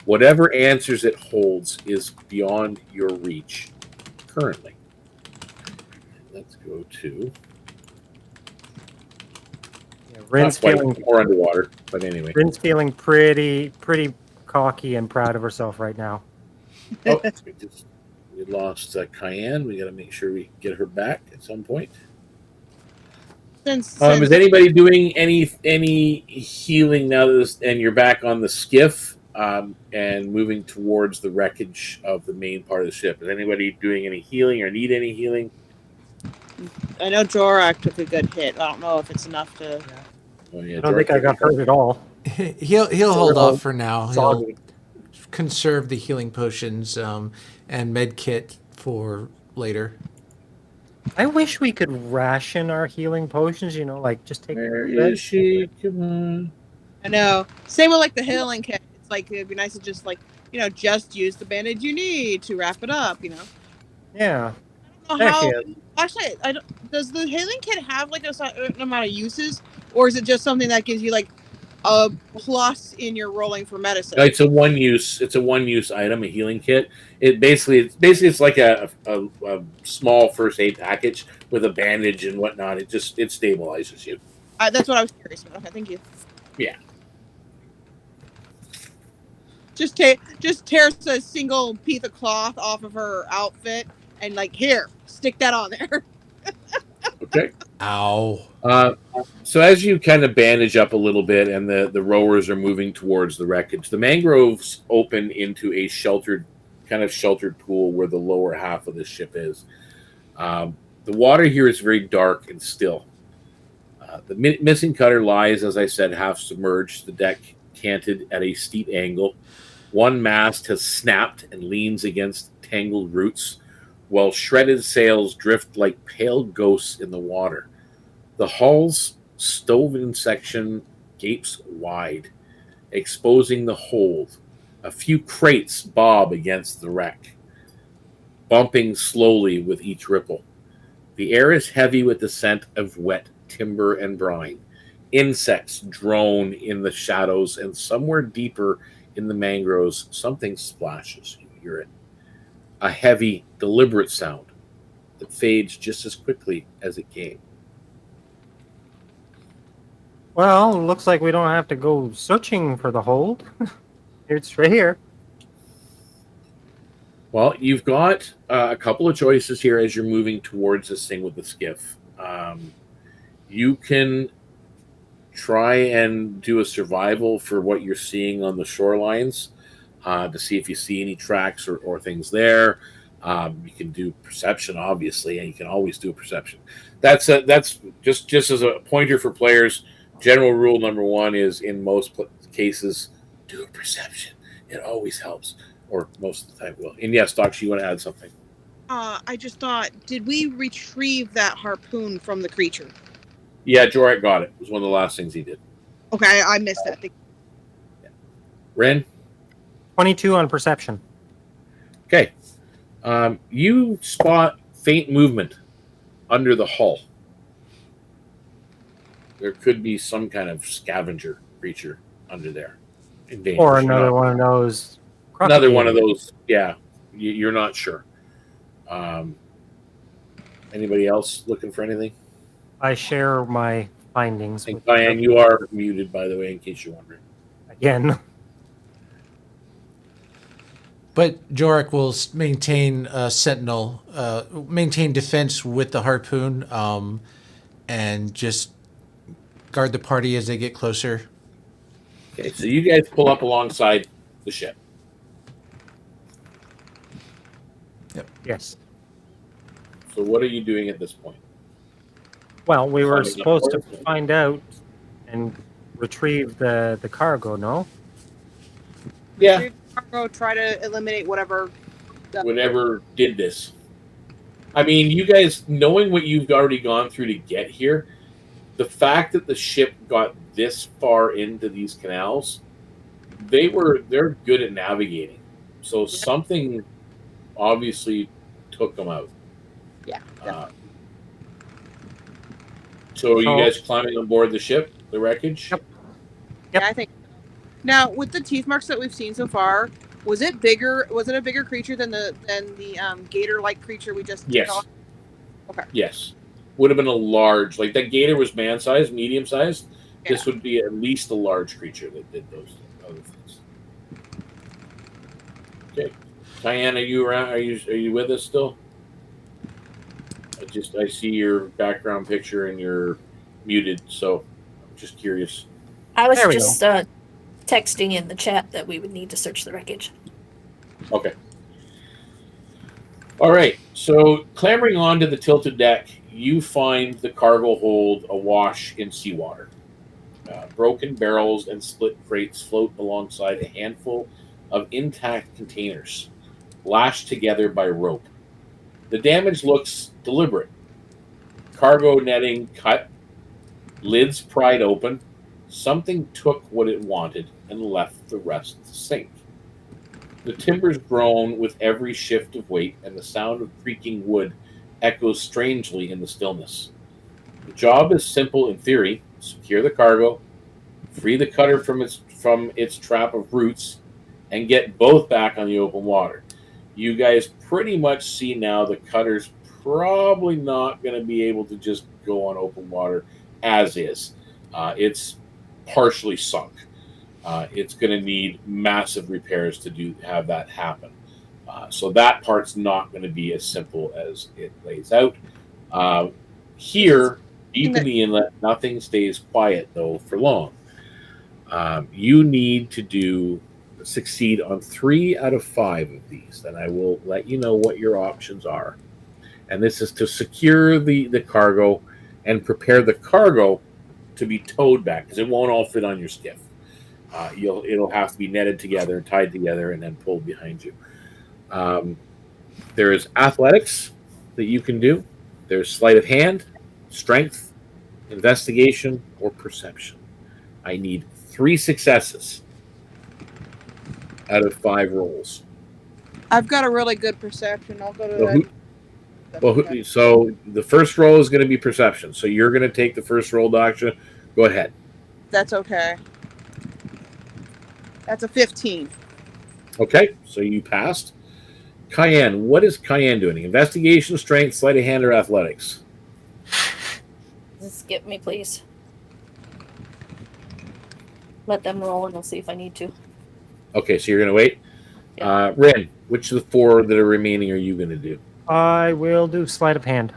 S1: Whatever answers it holds is beyond your reach currently. Let's go to...
S2: Rynn's feeling
S1: more underwater, but anyway.
S2: Rynn's feeling pretty cocky and proud of herself right now.
S1: Oh, we lost Kian. We got to make sure we get her back at some point.
S4: Since
S1: Is anybody doing any healing now that and you're back on the skiff and moving towards the wreckage of the main part of the ship? Is anybody doing any healing or need any healing?
S4: I know Jorrack took a good hit. I don't know if it's enough to.
S1: Oh, yeah,
S2: I don't think I got hurt at all.
S6: He'll hold off for now. He'll
S2: Soggy.
S6: conserve the healing potions and med kit for later.
S2: I wish we could ration our healing potions, like just take
S1: Where
S2: a bit.
S1: is she? Come on.
S4: I know. Same with like the healing kit. It's like it'd be nice to just just use the bandage you need to wrap it up.
S2: Yeah.
S4: I don't know how.
S2: Heck yeah.
S4: Actually, I don't. Does the healing kit have like a certain amount of uses, or is it just something that gives you like a plus in your rolling for medicine?
S1: It's a one use. It's a one-use item, a healing kit. It's like a small first aid package with a bandage and whatnot. It stabilizes you.
S4: That's what I was curious about. Okay, thank you.
S1: Yeah.
S4: Just tears a single piece of cloth off of her outfit and here, stick that on there.
S1: Okay.
S6: Ow.
S1: So as you kind of bandage up a little bit and the rowers are moving towards the wreckage, the mangroves open into a sheltered pool where the lower half of the ship is. The water here is very dark and still. The missing cutter lies, as I said, half submerged, the deck canted at a steep angle. One mast has snapped and leans against tangled roots, while shredded sails drift like pale ghosts in the water. The hull's stove-in section gapes wide, exposing the hold. A few crates bob against the wreck, bumping slowly with each ripple. The air is heavy with the scent of wet timber and brine. Insects drone in the shadows, and somewhere deeper in the mangroves, something splashes. You hear it. A heavy, deliberate sound that fades just as quickly as it came.
S2: Well, looks like we don't have to go searching for the hold. It's right here.
S1: Well, you've got a couple of choices here as you're moving towards this thing with the skiff. You can try and do a survival for what you're seeing on the shorelines to see if you see any tracks or things there. You can do perception, obviously, and you can always do a perception. That's just as a pointer for players. General rule number one is, in most cases, do a perception. It always helps, or most of the time will. And yes, Daksha, you want to add something?
S7: I just thought, did we retrieve that harpoon from the creature?
S1: Yeah, Jorrack got it. It was one of the last things he did.
S7: Okay, I missed that.
S1: Rynn?
S2: 22 on perception.
S1: Okay. You spot faint movement under the hull. There could be some kind of scavenger creature under there.
S2: Or another one of those.
S1: Another one of those. Yeah, you're not sure. Anybody else looking for anything?
S2: I share my findings.
S1: And Kian, you are muted, by the way, in case you're wondering.
S2: Again.
S6: But Jorrack will maintain sentinel, maintain defense with the harpoon, and just guard the party as they get closer.
S1: Okay, so you guys pull up alongside the ship.
S6: Yep.
S2: Yes.
S1: So what are you doing at this point?
S2: Well, we were
S1: Finding
S2: supposed to
S1: out.
S2: find out and retrieve the cargo, no?
S1: Yeah,
S7: Go try to eliminate whatever.
S1: whatever did this. I mean, you guys, knowing what you've already gone through to get here, the fact that the ship got this far into these canals, they're good at navigating. So something obviously took them out.
S7: Yeah.
S1: So you guys climbing on board the ship, the wreckage?
S2: Yep.
S7: Yeah, I think. Now, with the teeth marks that we've seen so far, was it bigger? Was it a bigger creature than the gator-like creature we just
S1: Yes.
S7: saw? Okay.
S1: Yes. Would have been a large, like that gator was man-sized, medium-sized.
S7: Yeah.
S1: This would be at least a large creature that did those other things. Okay. Kian, are you around? Are you with us still? I see your background picture and you're muted, so I'm just curious.
S8: I was
S2: There we
S8: just texting in the chat that we would need to search the wreckage.
S1: Okay. All right. So clambering onto the tilted deck, you find the cargo hold awash in seawater. Broken barrels and split crates float alongside a handful of intact containers, lashed together by rope. The damage looks deliberate. Cargo netting cut, lids pried open. Something took what it wanted and left the rest to sink. The timbers groan with every shift of weight, and the sound of creaking wood echoes strangely in the stillness. The job is simple in theory: secure the cargo, free the cutter from its trap of roots, and get both back on the open water. You guys pretty much see now the cutter's probably not going to be able to just go on open water as is. It's partially sunk. It's going to need massive repairs to have that happen. So that part's not going to be as simple as it lays out. Here, deep in the inlet, nothing stays quiet, though, for long. You need to succeed on 3 out of 5 of these. Then I will let you know what your options are. And this is to secure the cargo and prepare the cargo to be towed back because it won't all fit on your skiff. It'll have to be netted together, tied together, and then pulled behind you. There's athletics that you can do. There's sleight of hand, strength, investigation, or perception. I need 3 successes out of 5 rolls.
S7: I've got a really good perception. I'll go to that.
S1: So the first roll is going to be perception. So you're going to take the first roll, Daksha. Go ahead.
S7: That's okay. That's a 15.
S1: Okay, so you passed. Kian, what is Kian doing? Investigation, strength, sleight of hand, or athletics?
S8: Just skip me, please. Let them roll, and I'll see if I need to.
S1: Okay, so you're going to wait.
S8: Yeah.
S1: Rynn, which of the 4 that are remaining are you going to do?
S2: I will do sleight of hand.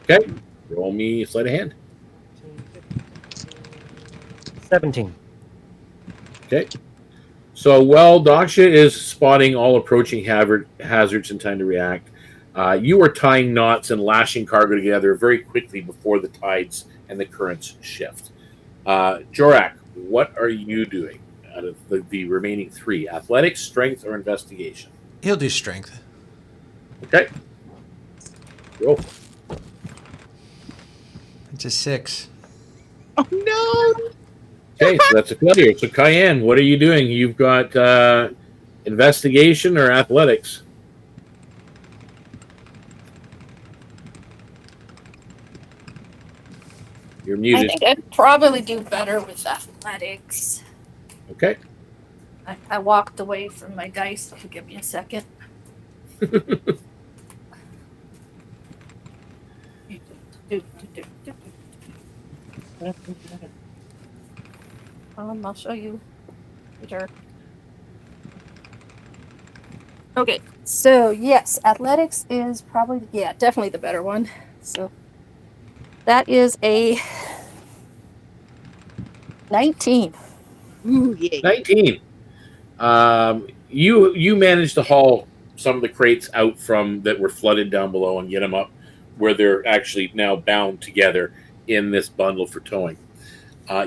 S1: Okay, roll me sleight of hand.
S2: 17.
S1: Okay. So while Daksha is spotting all approaching hazards in time to react, you are tying knots and lashing cargo together very quickly before the tides and the currents shift. Jorrack, what are you doing out of the remaining 3? Athletics, strength, or investigation?
S6: He'll do strength.
S1: Okay. Roll.
S6: It's a 6.
S7: Oh no!
S1: Okay, so that's a failure. So Kian, what are you doing? You've got investigation or athletics? You're
S8: I
S1: muted.
S8: think I'd probably do better with athletics.
S1: Okay.
S8: I walked away from my dice. If you give me a second. I'll show you later. Okay, so yes, athletics is probably, definitely the better one. So that is a 19.
S7: Ooh, yeah.
S1: 19. You managed to haul some of the crates out from that were flooded down below and get them up where they're actually now bound together in this bundle for towing.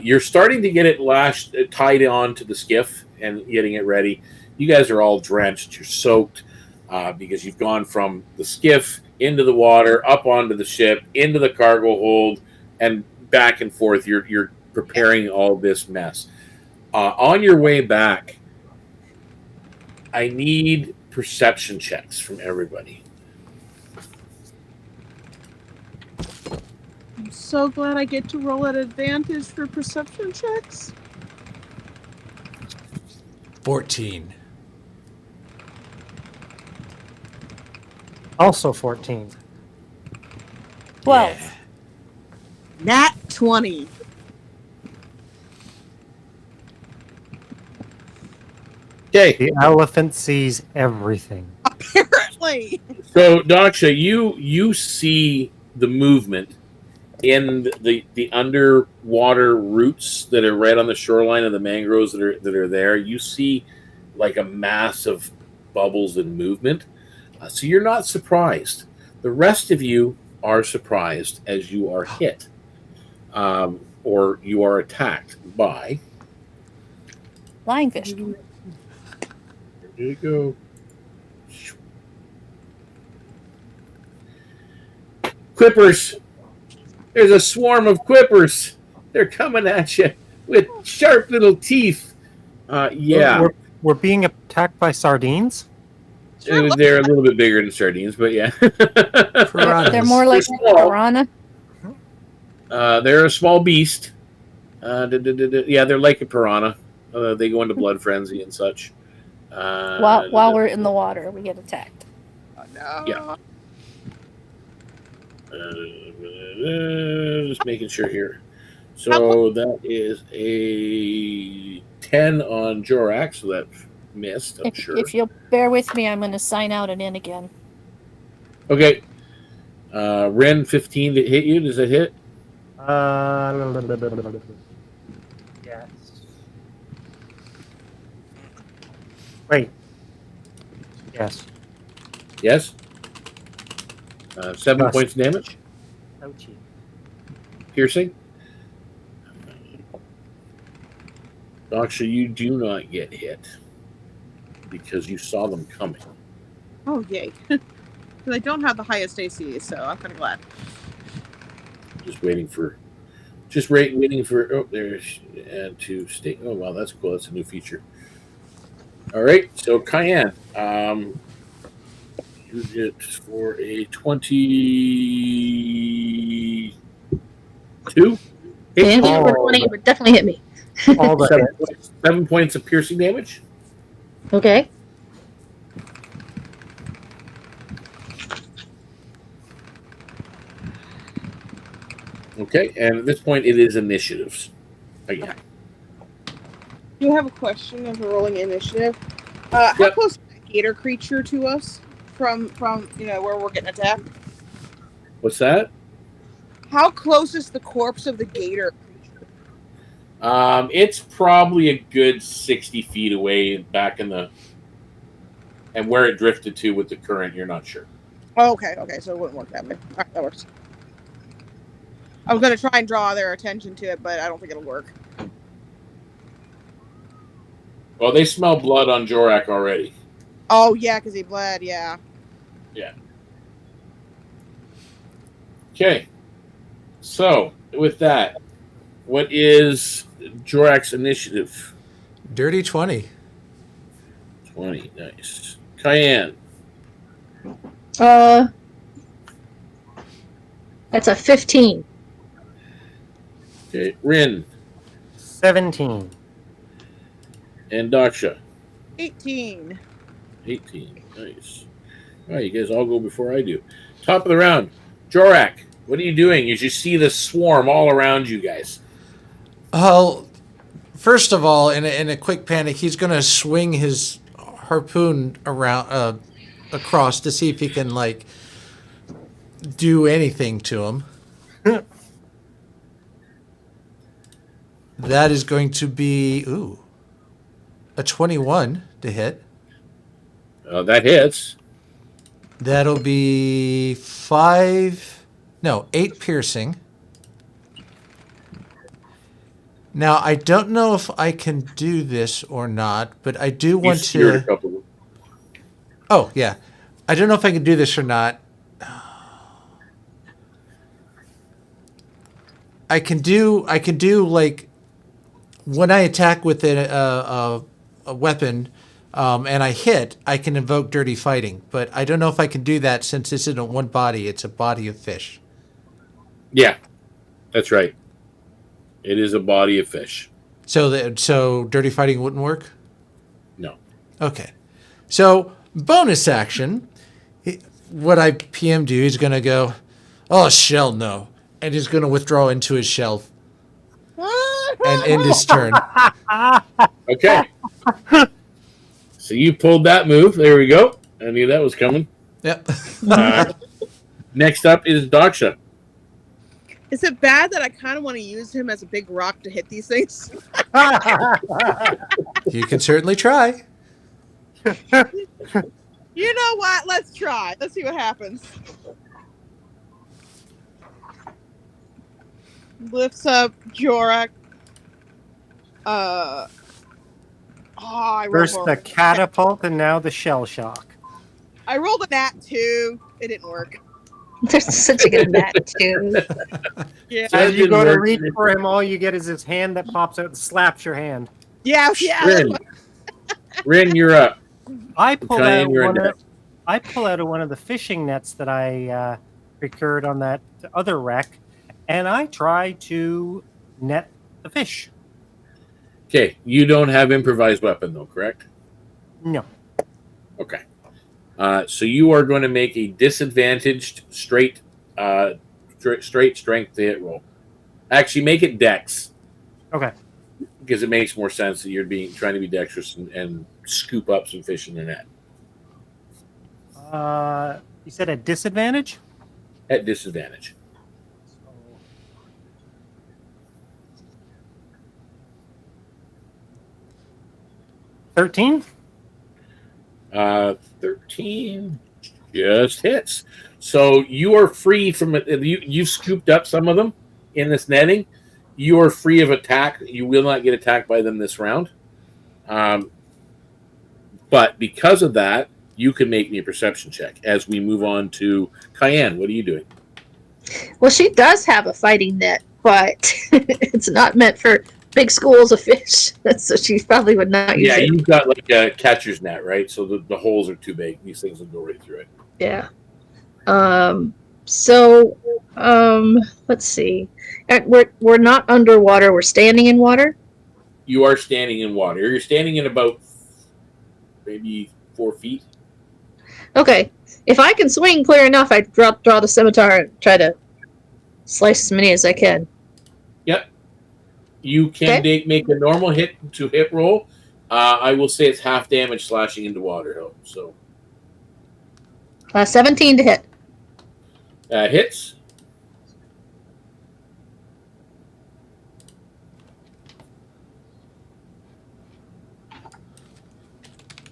S1: You're starting to get it tied on to the skiff and getting it ready. You guys are all drenched. You're soaked because you've gone from the skiff into the water, up onto the ship, into the cargo hold, and back and forth. You're preparing all this mess. On your way back, I need perception checks from everybody.
S7: I'm so glad I get to roll at advantage for perception checks.
S6: 14.
S2: Also 14.
S8: 12.
S6: Yeah.
S7: Nat 20.
S1: Okay.
S2: The elephant sees everything.
S7: Apparently.
S1: So, Daksha, you see the movement in the underwater roots that are right on the shoreline of the mangroves that are there. You see like a mass of bubbles and movement. So you're not surprised. The rest of you are surprised as you are hit, or you are attacked by.
S8: Flying fish.
S1: There you go. Quippers. There's a swarm of quippers. They're coming at you with sharp little teeth. Yeah.
S2: We're being attacked by sardines?
S1: They're a little bit bigger than sardines, but yeah.
S8: They're more like
S1: They're small.
S8: piranha.
S1: They're a small beast. Yeah, they're like a piranha. They go into blood frenzy and such.
S8: While we're in the water, we get attacked.
S7: Oh, no.
S1: Yeah. Just making sure here. So that is a 10 on Jorrack, so that missed, I'm sure.
S8: If you'll bear with me, I'm going to sign out and in again.
S1: Okay. Rynn, 15 to hit you. Does it hit?
S2: Yes. Wait. Yes.
S1: Yes. 7
S2: Yes.
S1: points of damage.
S2: Ouchie.
S1: Piercing. Daksha, you do not get hit because you saw them coming.
S7: Oh, yay. Because I don't have the highest AC, so I'm kind of glad.
S1: Waiting for. Oh, there's add to state. Oh wow, that's cool. That's a new feature. All right, so Kian, you get for a 22.
S3: And for 20, it would definitely hit me.
S2: All the
S1: 7 points of piercing damage.
S3: Okay.
S1: Okay, and at this point, it is initiatives again.
S4: Do you have a question as we're rolling initiative? How close is that gator creature to us from where we're getting attacked?
S1: What's that?
S4: How close is the corpse of the gator creature?
S1: It's probably a good 60 feet away back in the... And where it drifted to with the current, you're not sure.
S4: Oh, okay, so it wouldn't work that way. All right, that works. I was going to try and draw their attention to it, but I don't think it'll work.
S1: Well, they smell blood on Jorrack already.
S4: Oh, yeah, because he bled, yeah.
S1: Yeah. Okay. So, with that, what is Jorrack's initiative?
S6: Dirty 20.
S1: 20, nice. Kian.
S3: That's a 15.
S1: Okay, Rynn.
S2: 17.
S1: And Daksha.
S4: 18.
S1: 18, nice. All right, you guys all go before I do. Top of the round. Jorrack, what are you doing as you see the swarm all around you guys?
S6: Well, first of all, in a quick panic, he's going to swing his harpoon around across to see if he can do anything to him. That is going to be a 21 to hit.
S1: That hits.
S6: That'll be 8 piercing. Now, I don't know if I can do this or not, but I do want
S1: to...
S6: a couple. Oh, yeah. I don't know if I can do this or not. I can do when I attack with a weapon and I hit, I can invoke Dirty Fighting. But I don't know if I can do that since this isn't one body, it's a body of fish.
S1: Yeah, that's right. It is a body of fish.
S6: So Dirty Fighting wouldn't work?
S1: No.
S6: Okay. So bonus action, what I PM do, he's going to go, oh, shell, no. And he's going to withdraw into his shell and end his turn.
S1: Okay. So you pulled that move. There we go. I knew that was coming.
S6: Yep.
S1: Next up is Daksha.
S4: Is it bad that I kind of want to use him as a big rock to hit these things?
S6: You can certainly try.
S4: You know what? Let's try. Let's see what happens. Lifts up Jorrack.
S2: First the catapult and now the shell shock.
S4: I rolled a nat 2. It didn't work.
S3: There's such a good nat too.
S4: Yeah.
S2: As you go to reach for him, all you get is his hand that pops out and slaps your hand.
S4: Yeah.
S1: Rynn, you're up.
S2: I pull out one of the fishing nets that I procured on that other wreck, and I try to net the fish.
S1: Okay, you don't have improvised weapon though, correct?
S2: No.
S1: Okay. So you are going to make a disadvantaged straight strength to hit roll. Actually, make it dex.
S2: Okay.
S1: Because it makes more sense that you're trying to be dexterous and scoop up some fish in the net.
S2: You said at disadvantage?
S1: At disadvantage.
S2: 13?
S1: 13 just hits. So you are free from it. You scooped up some of them in this netting. You are free of attack. You will not get attacked by them this round. But because of that, you can make me a perception check as we move on to Kian. What are you doing?
S3: Well, she does have a fighting net, but it's not meant for big schools of fish, so she probably would not use
S1: Yeah,
S3: it.
S1: you've got like a catcher's net, right? So the holes are too big. These things will go right through it.
S3: Yeah. So, let's see. We're not underwater. We're standing in water.
S1: You are standing in water. You're standing in about maybe 4 feet.
S3: Okay. If I can swing clear enough, I draw the scimitar and try to slice as many as I can.
S1: Yep. You can make a normal hit roll. I will say it's half damage slashing into water, though. So
S3: 17 to hit.
S1: Hits.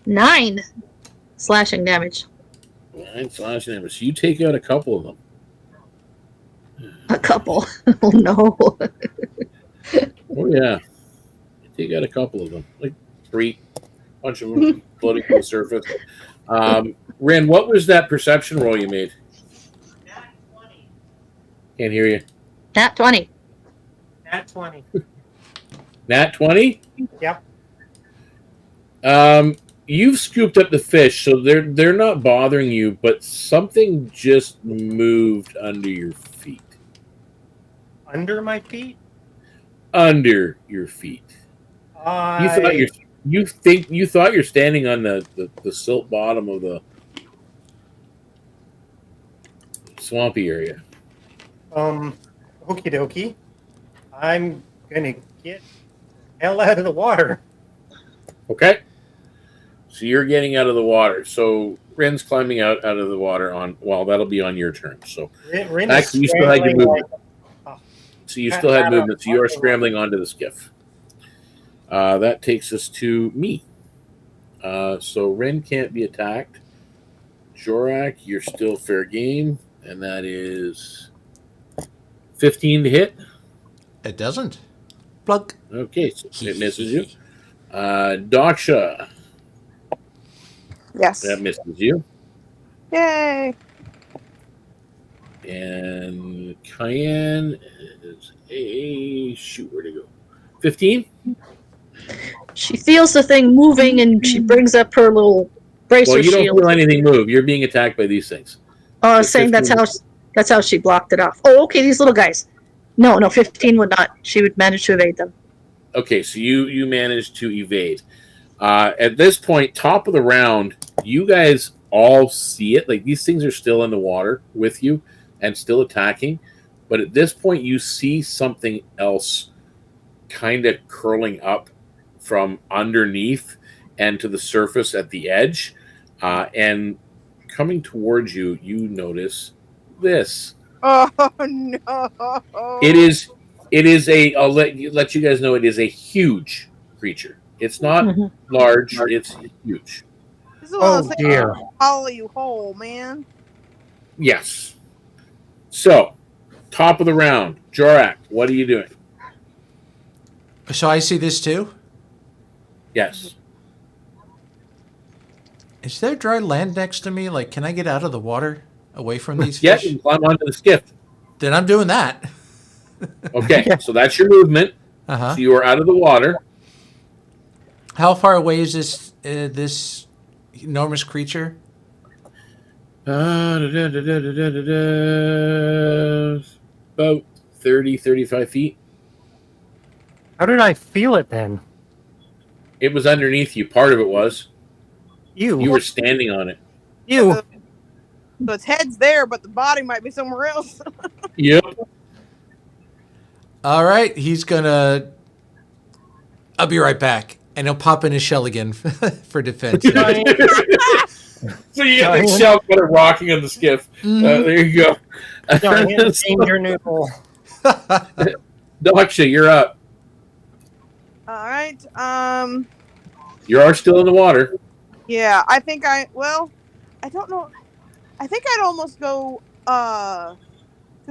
S3: Nine slashing damage.
S1: 9 slashing damage. So you take out a couple of them.
S3: A couple. Oh no.
S1: Oh yeah. You take out a couple of them. Like 3. Bunch of them floating to the surface. Rynn, what was that perception roll you made?
S2: Nat 20.
S1: Can't hear you.
S3: Nat 20.
S2: Nat 20.
S1: Nat 20?
S2: Yep.
S1: You've scooped up the fish, so they're not bothering you, but something just moved under your feet.
S2: Under my feet?
S1: Under your feet. You thought you're standing on the silt bottom of the swampy area.
S2: Okie dokie. I'm gonna get the hell out of the water.
S1: Okay. So you're getting out of the water. So Rynn's climbing out of the water that'll be on your turn. So
S2: Rynn
S1: actually, you still had your movement.
S2: like,
S1: So you still had movement. So you are scrambling onto the skiff. That takes us to me. So Rynn can't be attacked. Jorrack, you're still fair game, and that is 15 to hit.
S6: It doesn't. Plug.
S1: Okay, so it misses you. Daksha,
S4: Yes.
S1: that misses you.
S4: Yay.
S1: And Kian is where'd it go? 15?
S3: She feels the thing moving and she brings up her little bracer
S1: Well, you don't
S3: shield.
S1: feel anything move. You're being attacked by these things.
S3: Oh, I was saying that's how she blocked it off. Oh, okay, these little guys. No, 15 would not. She would manage to evade them.
S1: Okay, so you managed to evade. At this point, top of the round, you guys all see it. Like, these things are still in the water with you and still attacking. But at this point, you see something else kind of curling up from underneath and to the surface at the edge. And coming towards you, you notice this.
S4: Oh no!
S1: It is I'll let you guys know it is a huge creature. It's not large, it's huge.
S4: This is one of
S2: Oh
S4: those things
S2: dear.
S4: that follow you whole, man.
S1: Yes. So, top of the round, Jorrack, what are you doing?
S6: So I see this too?
S1: Yes.
S6: Is there dry land next to me? Like, can I get out of the water away from these
S1: Yeah,
S6: fish?
S1: you can climb onto the skiff.
S6: Then I'm doing that.
S1: Okay, so that's your movement.
S6: Uh-huh.
S1: So you are out of the water.
S6: How far away is this enormous creature?
S1: About 30, 35 feet.
S2: How did I feel it then?
S1: It was underneath you. Part of it was.
S2: You.
S1: You were standing on it.
S2: You.
S4: So its head's there, but the body might be somewhere else.
S1: Yep.
S6: All right, he's gonna. I'll be right back, and he'll pop in his shell again for defense.
S1: So you get the shell kind of rocking on the skiff. There you go.
S2: Danger noodle.
S1: Daksha, you're up.
S4: All right.
S1: You are still in the water.
S4: Yeah, I think I don't know. I think I'd almost go because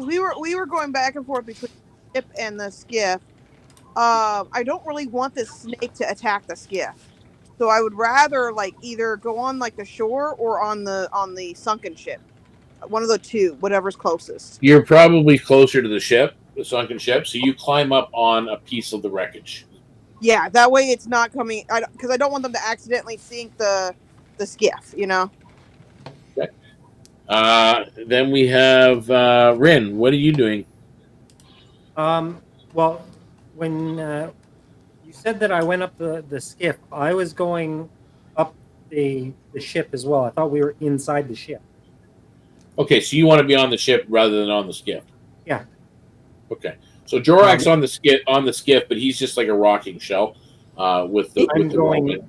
S4: we were going back and forth between ship and the skiff, I don't really want this snake to attack the skiff. So I would rather like either go on like the shore or on the sunken ship. One of the two, whatever's closest.
S1: You're probably closer to the ship, the sunken ship, so you climb up on a piece of the wreckage.
S4: Yeah, that way it's not coming. Because I don't want them to accidentally sink the skiff. You know.
S1: Okay. Then we have Rynn. What are you doing?
S2: Well, when you said that I went up the skiff, I was going up the ship as well. I thought we were inside the ship.
S1: Okay, so you want to be on the ship rather than on the skiff.
S2: Yeah.
S1: Okay. So Jorrack's on the skiff, but he's just like a rocking shell with the rope.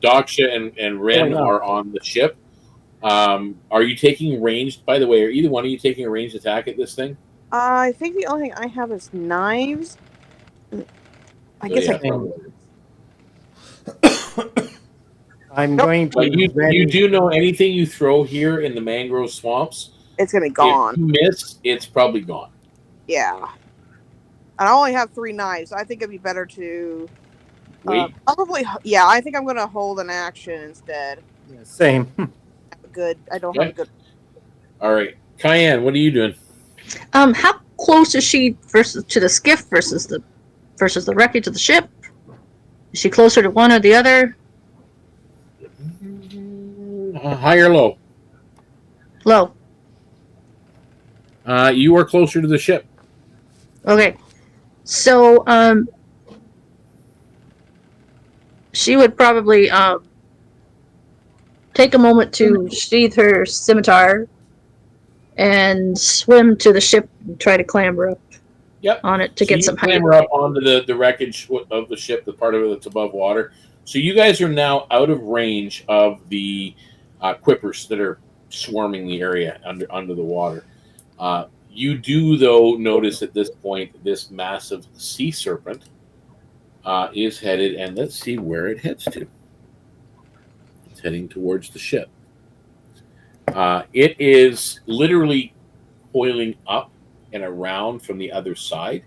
S1: Daksha and Rynn are on the ship. Are you taking ranged? By the way, are either one of you taking a ranged attack at this thing?
S4: I think the only thing I have is knives. I guess I can.
S2: I'm going to.
S1: But you do know anything you throw here in the mangrove swamps,
S4: it's gonna be gone.
S1: If you miss, it's probably gone.
S4: Yeah. And I only have 3 knives. I think it'd be better to
S1: wait.
S4: Probably. Yeah, I think I'm gonna hold an action instead.
S2: Yeah, same.
S4: I don't have a good.
S1: All right, Kian, what are you doing?
S3: How close is she to the skiff versus the wreckage of the ship? Is she closer to one or the other?
S1: High or low?
S3: Low.
S1: You are closer to the ship.
S3: Okay. So, she would probably take a moment to sheath her scimitar and swim to the ship and try to clamber up on it to get some height.
S1: Clamber up onto the wreckage of the ship, the part of it that's above water. So you guys are now out of range of the quippers that are swarming the area under the water. You do, though, notice at this point this massive sea serpent is headed, and let's see where it heads to. It's heading towards the ship. It is literally coiling up and around from the other side,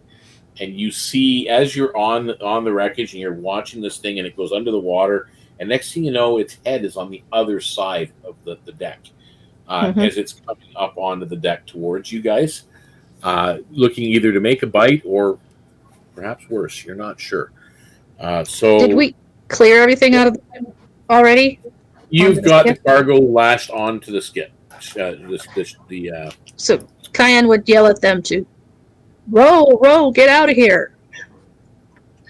S1: and you see as you're on the wreckage and you're watching this thing, and it goes under the water, and next thing you know, its head is on the other side of the deck as it's coming up onto the deck towards you guys, looking either to make a bite or perhaps worse. You're not sure. So
S3: did we clear everything out of already?
S1: You've got the cargo lashed onto the skip. So
S3: Kian would yell at them to row, get out of here.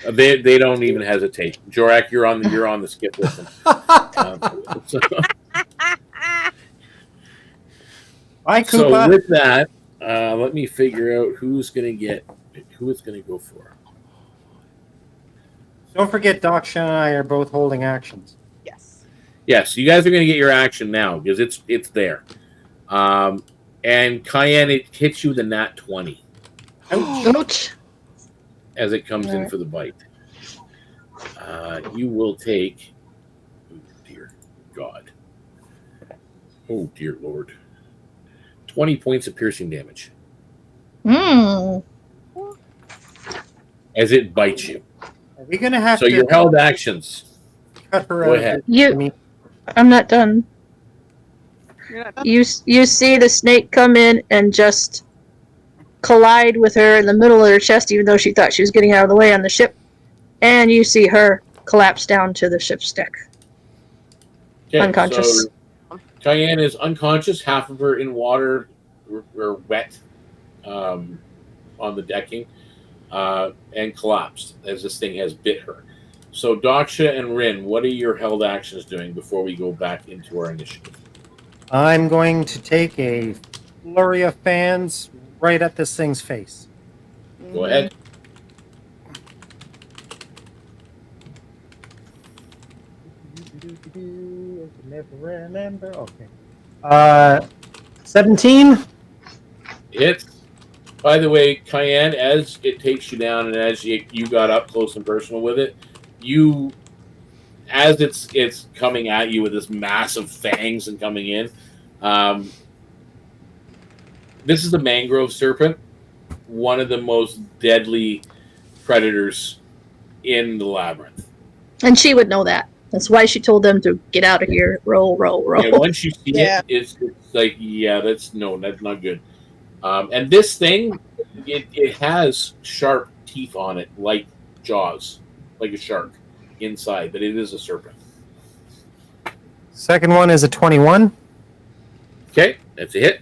S1: They don't even hesitate. Jorrack, you're on the skip with them. So with that, let me figure out who it's going to go for.
S2: Don't forget, Daksha and I are both holding actions.
S1: Yes, you guys are going to get your action now because it's there. And Kian, it hits you with a nat 20.
S3: Ouch.
S1: As it comes in for the bite. You will take... Oh, dear God. Oh, dear Lord. 20 points of piercing damage. As it bites you.
S2: Are we going to have
S1: So your held actions.
S2: Cut her
S1: Go
S2: out.
S1: ahead.
S3: I'm not done. You see the snake come in and just collide with her in the middle of her chest, even though she thought she was getting out of the way on the ship. And you see her collapse down to the ship's deck.
S1: Okay,
S3: unconscious.
S1: So Kian is unconscious, half of her in water or wet on the decking, and collapsed as this thing has bit her. So Daksha and Rynn, what are your held actions doing before we go back into our initiative?
S2: I'm going to take a flurry of fans right at this thing's face.
S1: Go ahead.
S2: Never remember. Okay. 17.
S1: It's, by the way, Kian, as it takes you down and as you got up close and personal with it, as it's coming at you with this massive fangs and coming in, this is the mangrove serpent. one of the most deadly predators in the labyrinth.
S3: And she would know that. That's why she told them to get out of here. Roll, roll, roll.
S1: Yeah, once you see
S4: Yeah.
S1: it, it's like, yeah, that's not good. And this thing, it has sharp teeth on it, like jaws, like a shark inside, but it is a serpent.
S2: Second one is a 21.
S1: Okay, that's a hit.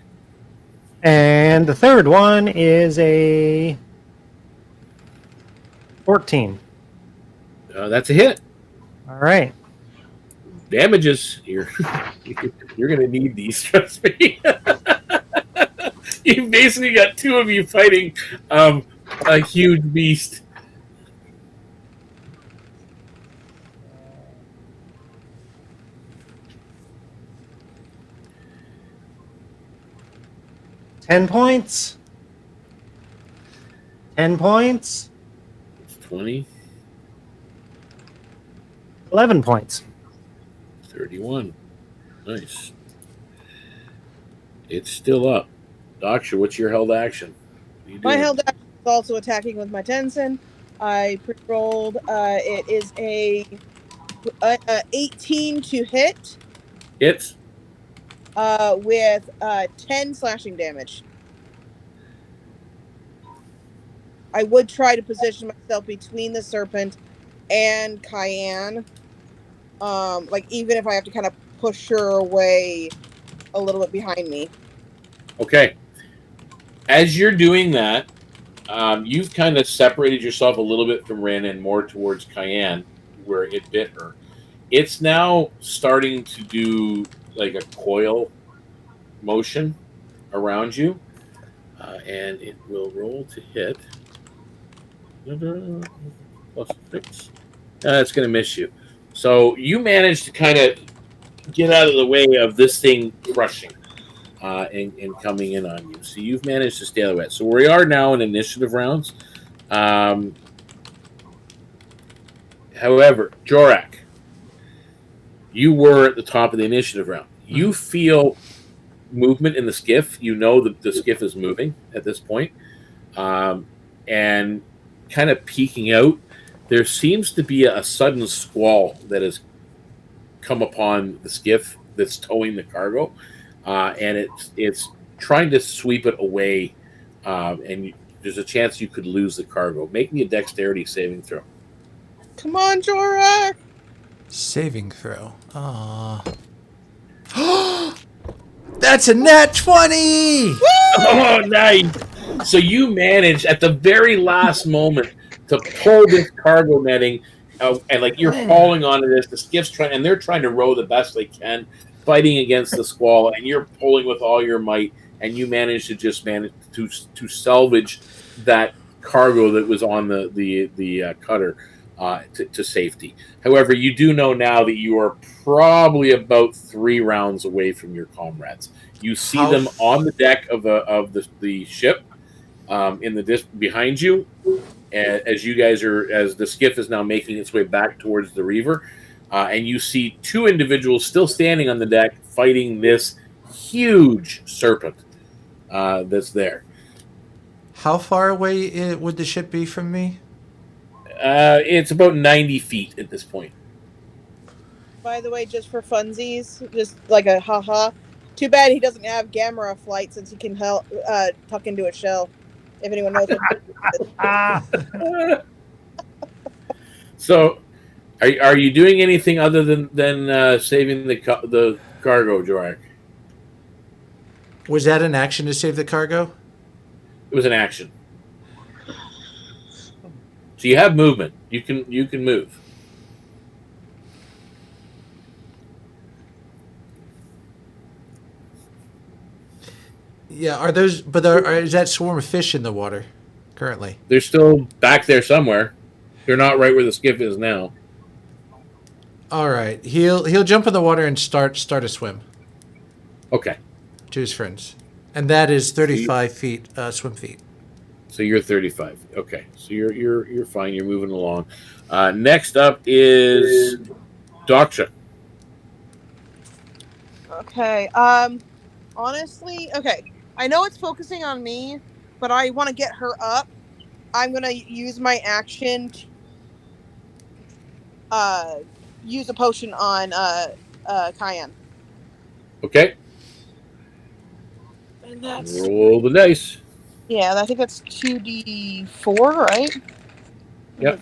S2: And the third one is a 14.
S1: That's a hit.
S2: All right.
S1: Damages. You're going to need these, trust me. You basically got two of you fighting a huge beast.
S2: $10 points. 10 points.
S1: It's 20,
S2: 11 points.
S1: 31. Nice. It's still up. Daksha, what's your held action? What are you
S4: My
S1: doing?
S4: held action is also attacking with my Tensen. I pre-rolled. It is a 18 to hit
S1: Hits.
S4: with 10 slashing damage. I would try to position myself between the serpent and Kian. Like, even if I have to kind of push her away a little bit behind me.
S1: Okay. As you're doing that, you've kind of separated yourself a little bit from Rynn and more towards Kian, where it bit her. It's now starting to do like a coil motion around you, and it will roll to hit. Plus 6. It's going to miss you. So you managed to kind of get out of the way of this thing crushing and coming in on you. So you've managed to stay out of the way. So we are now in initiative rounds. However, Jorrack, you were at the top of the initiative round. You feel movement in the skiff. You know that the skiff is moving at this point. And kind of peeking out, there seems to be a sudden squall that has come upon the skiff that's towing the cargo, and it's trying to sweep it away, and there's a chance you could lose the cargo. Make me a dexterity saving throw.
S4: Come on, Jorrack!
S6: Saving throw. That's a nat 20!
S1: Oh, nice! So you manage at the very last moment to pull this cargo netting, and like you're hauling onto this. The skiff's trying, and they're trying to row the best they can, fighting against the squall, and you're pulling with all your might, and you manage to salvage that cargo that was on the cutter to safety. However, you do know now that you are probably about 3 rounds away from your comrades. You see them on the deck of the ship, in the behind you, as the skiff is now making its way back towards the Reaver, and you see 2 individuals still standing on the deck fighting this huge serpent that's there.
S6: How far away would the ship be from me?
S1: It's about 90 feet at this point.
S4: By the way, just for funsies, just like a haha. Too bad he doesn't have Gamera flight, since he can tuck into a shell. If anyone knows what.
S1: So, are you doing anything other than saving the cargo, Jorrack?
S6: Was that an action to save the cargo?
S1: It was an action. So you have movement. You can move.
S6: Yeah, are those? But is that swarm of fish in the water currently?
S1: They're still back there somewhere. They're not right where the skiff is now.
S6: All right, he'll jump in the water and start a swim.
S1: Okay.
S6: To his friends, and that is 35 feet swim feet.
S1: So you're 35. Okay, so you're fine. You're moving along. Next up is Daksha.
S4: Okay. Honestly, okay. I know it's focusing on me, but I want to get her up. I'm going to use my action to use a potion on Kian.
S1: Okay.
S4: And that's
S1: Roll the dice.
S4: yeah, I think that's 2d4, right?
S1: Yep.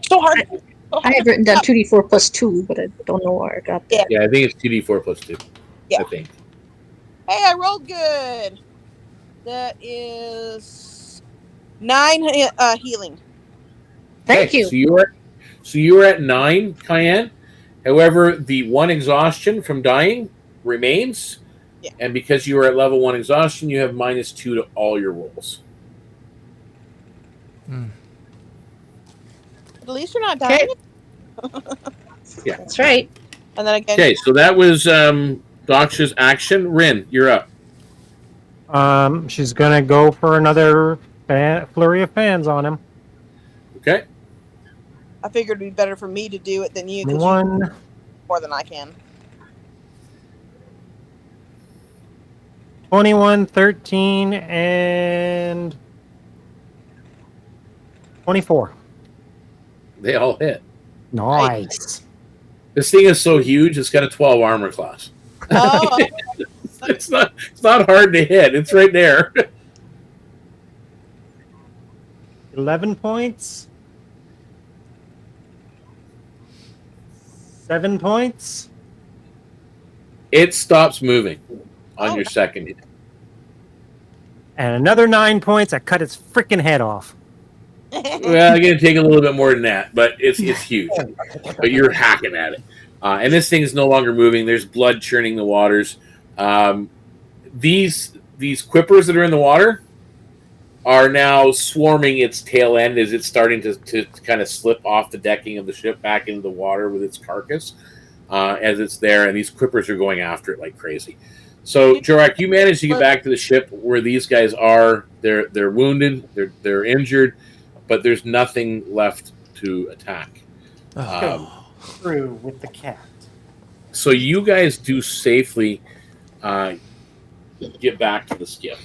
S4: So hard.
S3: I have written down 2d4 plus 2, but I don't know where I got that.
S1: Yeah, I think it's 2d4 plus 2.
S4: Yeah.
S1: I think.
S4: Hey, I rolled good. That is 9 healing.
S3: Thank
S1: Okay,
S3: you.
S1: So you are at 9, Kian. However, the 1 exhaustion from dying remains.
S4: Yeah.
S1: And because you are at level 1 exhaustion, you have -2 to all your rolls.
S4: At least you're not dying.
S1: Yeah.
S3: That's right.
S4: And then again.
S1: Okay, so that was Daksha's action. Rynn, you're up.
S2: She's gonna go for another flurry of fans on him.
S1: Okay.
S4: I figured it'd be better for me to do it than you because you
S2: 1,
S4: do more than I can.
S2: 21, 13, and 24.
S1: They all hit.
S2: Nice.
S1: This thing is so huge, it's got a 12 armor class.
S4: Oh,
S1: It's not hard to hit. It's right there.
S2: 11 points. 7 points.
S1: It stops moving on
S4: Oh.
S1: your second hit.
S2: And another 9 points. I cut its freaking head off.
S1: Well, I'm gonna take a little bit more than that, but it's huge. But you're hacking at it, and this thing is no longer moving. There's blood churning the waters. These quippers that are in the water are now swarming its tail end as it's starting to kind of slip off the decking of the ship back into the water with its carcass as it's there, and these quippers are going after it like crazy. So, Jorrack, you managed to get back to the ship where these guys are. They're wounded. They're injured. But there's nothing left to attack.
S2: Through with the cat.
S1: So you guys do safely get back to the skiff.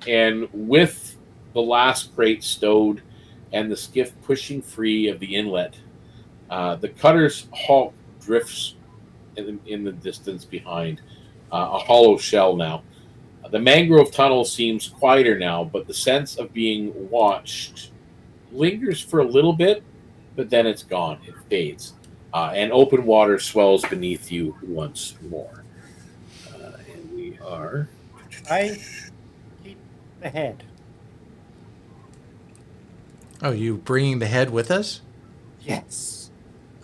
S1: And with the last crate stowed and the skiff pushing free of the inlet, the cutter's hull drifts in the distance behind, a hollow shell now. The mangrove tunnel seems quieter now, but the sense of being watched lingers for a little bit, but then it's gone. It fades. And open water swells beneath you once more. And we are...
S2: I keep the head.
S6: Oh, you bringing the head with us?
S2: Yes.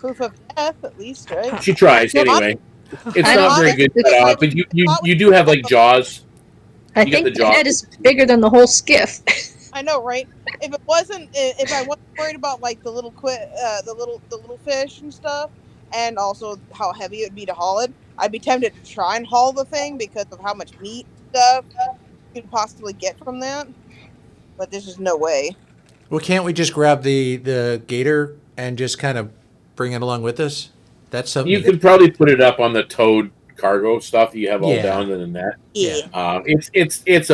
S4: proof of death, at least, right?
S1: She tries anyway. It's
S3: I
S1: not
S3: know.
S1: very good cut off, but you do have like jaws.
S3: I
S1: You got
S3: think
S1: the
S3: the
S1: jaw.
S3: head is bigger than the whole skiff.
S4: I know, right? If I wasn't worried about like the little little fish and stuff, and also how heavy it would be to haul it, I'd be tempted to try and haul the thing because of how much meat stuff you could possibly get from that. But there's just no way.
S6: Well, can't we just grab the gator and just kind of bring it along with us? That's something
S1: You could probably put it up on the towed cargo stuff that you have all
S6: Yeah.
S1: down in the net.
S4: Yeah.
S1: It's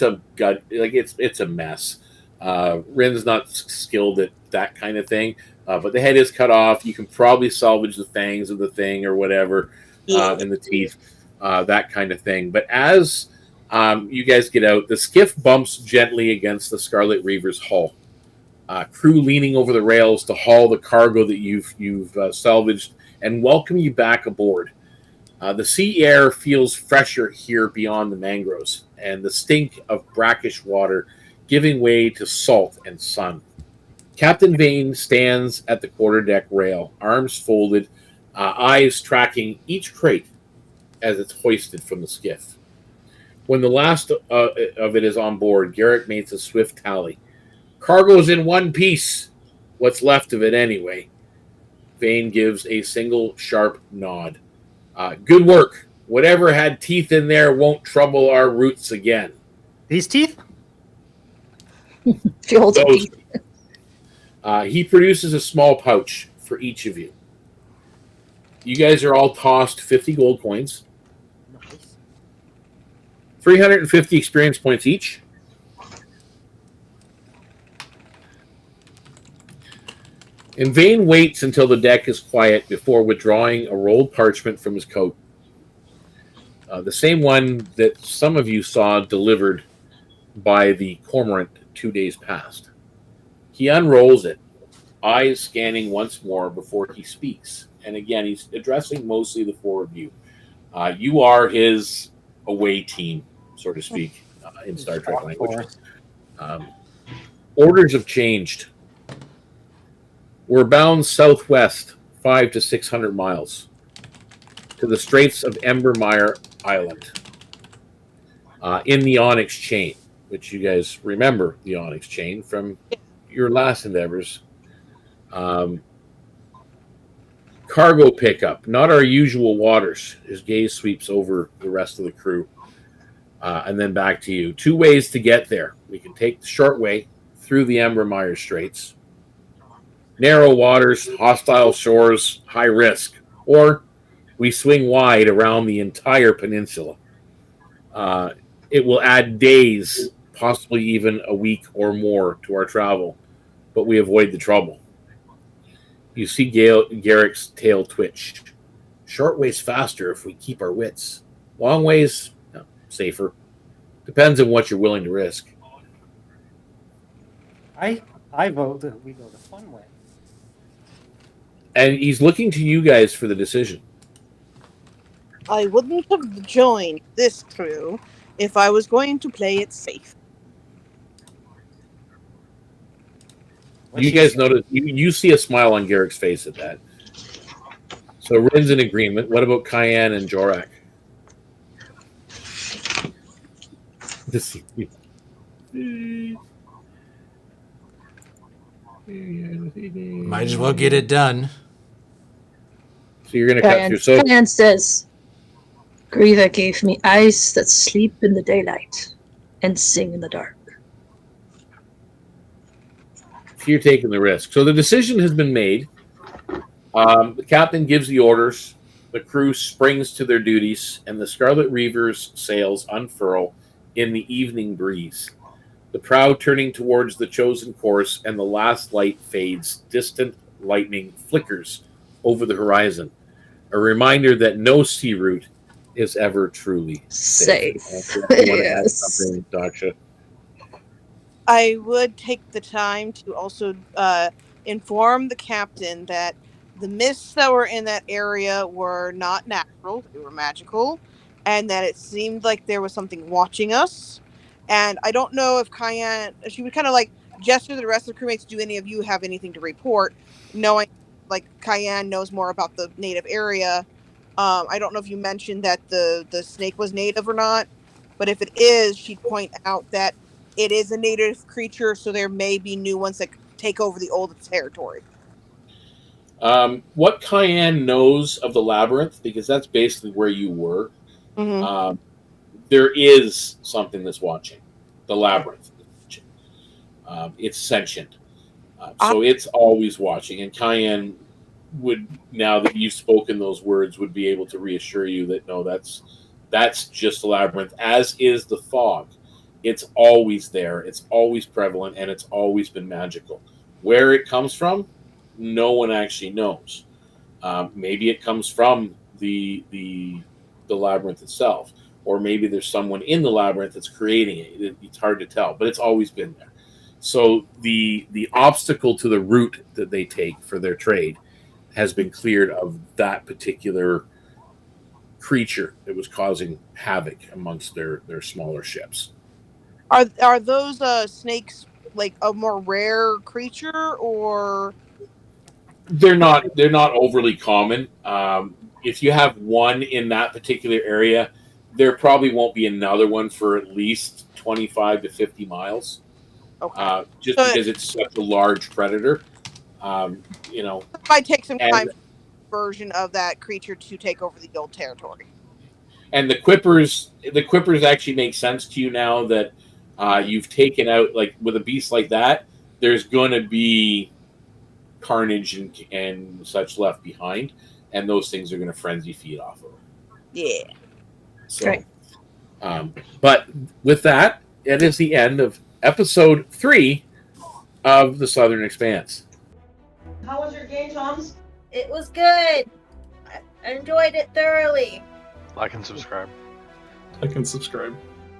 S1: a gut, like it's a mess. Rynn's not skilled at that kind of thing, but the head is cut off. You can probably salvage the fangs of the thing or whatever, and the teeth, that kind of thing. But as you guys get out, the skiff bumps gently against the Scarlet Reaver's hull. Crew leaning over the rails to haul the cargo that you've salvaged and welcome you back aboard. The sea air feels fresher here beyond the mangroves, and the stink of brackish water giving way to salt and sun. Captain Vane stands at the quarterdeck rail, arms folded, eyes tracking each crate as it's hoisted from the skiff. When the last of it is on board, Garrett makes a swift tally. Cargo's in one piece. What's left of it anyway? Vane gives a single sharp nod. Good work. Whatever had teeth in there won't trouble our roots again.
S2: These teeth?
S3: She holds up
S1: Those.
S3: teeth.
S1: He produces a small pouch for each of you. You guys are all tossed 50 gold coins, 350 experience points each. And Vane waits until the deck is quiet before withdrawing a rolled parchment from his coat. The same one that some of you saw delivered by the cormorant 2 days past. He unrolls it, eyes scanning once more before he speaks. And again, he's addressing mostly the four of you. You are his away team, so to speak, in Star Trek language. Orders have changed. We're bound southwest 500 to 600 miles to the Straits of Embermire Island in the Onyx Chain, which you guys remember the Onyx Chain from your last endeavors. Cargo pickup, not our usual waters. His gaze sweeps over the rest of the crew and then back to you. 2 ways to get there. We can take the short way through the Embermire Straits. Narrow waters, hostile shores, high risk. Or we swing wide around the entire peninsula. It will add days, possibly even a week or more to our travel, but we avoid the trouble. You see Garrick's tail twitch. Short ways faster if we keep our wits. Long ways, no, safer. Depends on what you're willing to risk.
S2: I vote that we go the fun way.
S1: And he's looking to you guys for the decision.
S4: I wouldn't have joined this crew if I was going to play it safe.
S1: You guys notice, you see a smile on Garrick's face at that. So Rynn's in agreement. What about Kian and Jorrack?
S6: Might as well get it done.
S1: So you're going to cut through. So
S8: Kian says, Grieva gave me eyes that sleep in the daylight and sing in the dark.
S1: you're taking the risk. So the decision has been made. The captain gives the orders. The crew springs to their duties, and the Scarlet Reaver's sails unfurl in the evening breeze. The prow turning towards the chosen course, and the last light fades. Distant lightning flickers over the horizon. A reminder that no sea route is ever truly safe.
S8: Yes.
S1: Daksha?
S4: I would take the time to also inform the captain that the mists that were in that area were not natural, they were magical, and that it seemed like there was something watching us. And I don't know if Kian, she would kind of like gesture to the rest of the crewmates, do any of you have anything to report? Knowing like Kian knows more about the native area. I don't know if you mentioned that the snake was native or not, but if it is, she'd point out that it is a native creature, so there may be new ones that take over the old territory.
S1: What Kian knows of the labyrinth, because that's basically where you were, there is something that's watching. The labyrinth. It's sentient. So it's always watching. And Kian would, now that you've spoken those words, would be able to reassure you that no, that's just the labyrinth, as is the fog. It's always there. It's always prevalent, and it's always been magical. Where it comes from, no one actually knows. Maybe it comes from the labyrinth itself, or maybe there's someone in the labyrinth that's creating it. It's hard to tell, but it's always been there. So the obstacle to the route that they take for their trade has been cleared of that particular creature that was causing havoc amongst their smaller ships.
S4: Are those snakes like a more rare creature, or
S1: they're not overly common? If you have one in that particular area, there probably won't be another one for at least 25 to 50 miles.
S4: Okay.
S1: Just because it's such a large predator.
S4: It might take some time for the version of that creature to take over the old territory.
S1: And the quippers actually make sense to you now that you've taken out, like with a beast like that, there's going to be carnage and such left behind. and those things are going to frenzy feed off of them.
S7: Yeah.
S1: So,
S3: Right.
S1: But with that, it is the end of episode 3 of the Southern Expanse.
S9: How was your game, Toms?
S10: It was good. I enjoyed it thoroughly.
S11: Like and subscribe.
S12: Like and subscribe.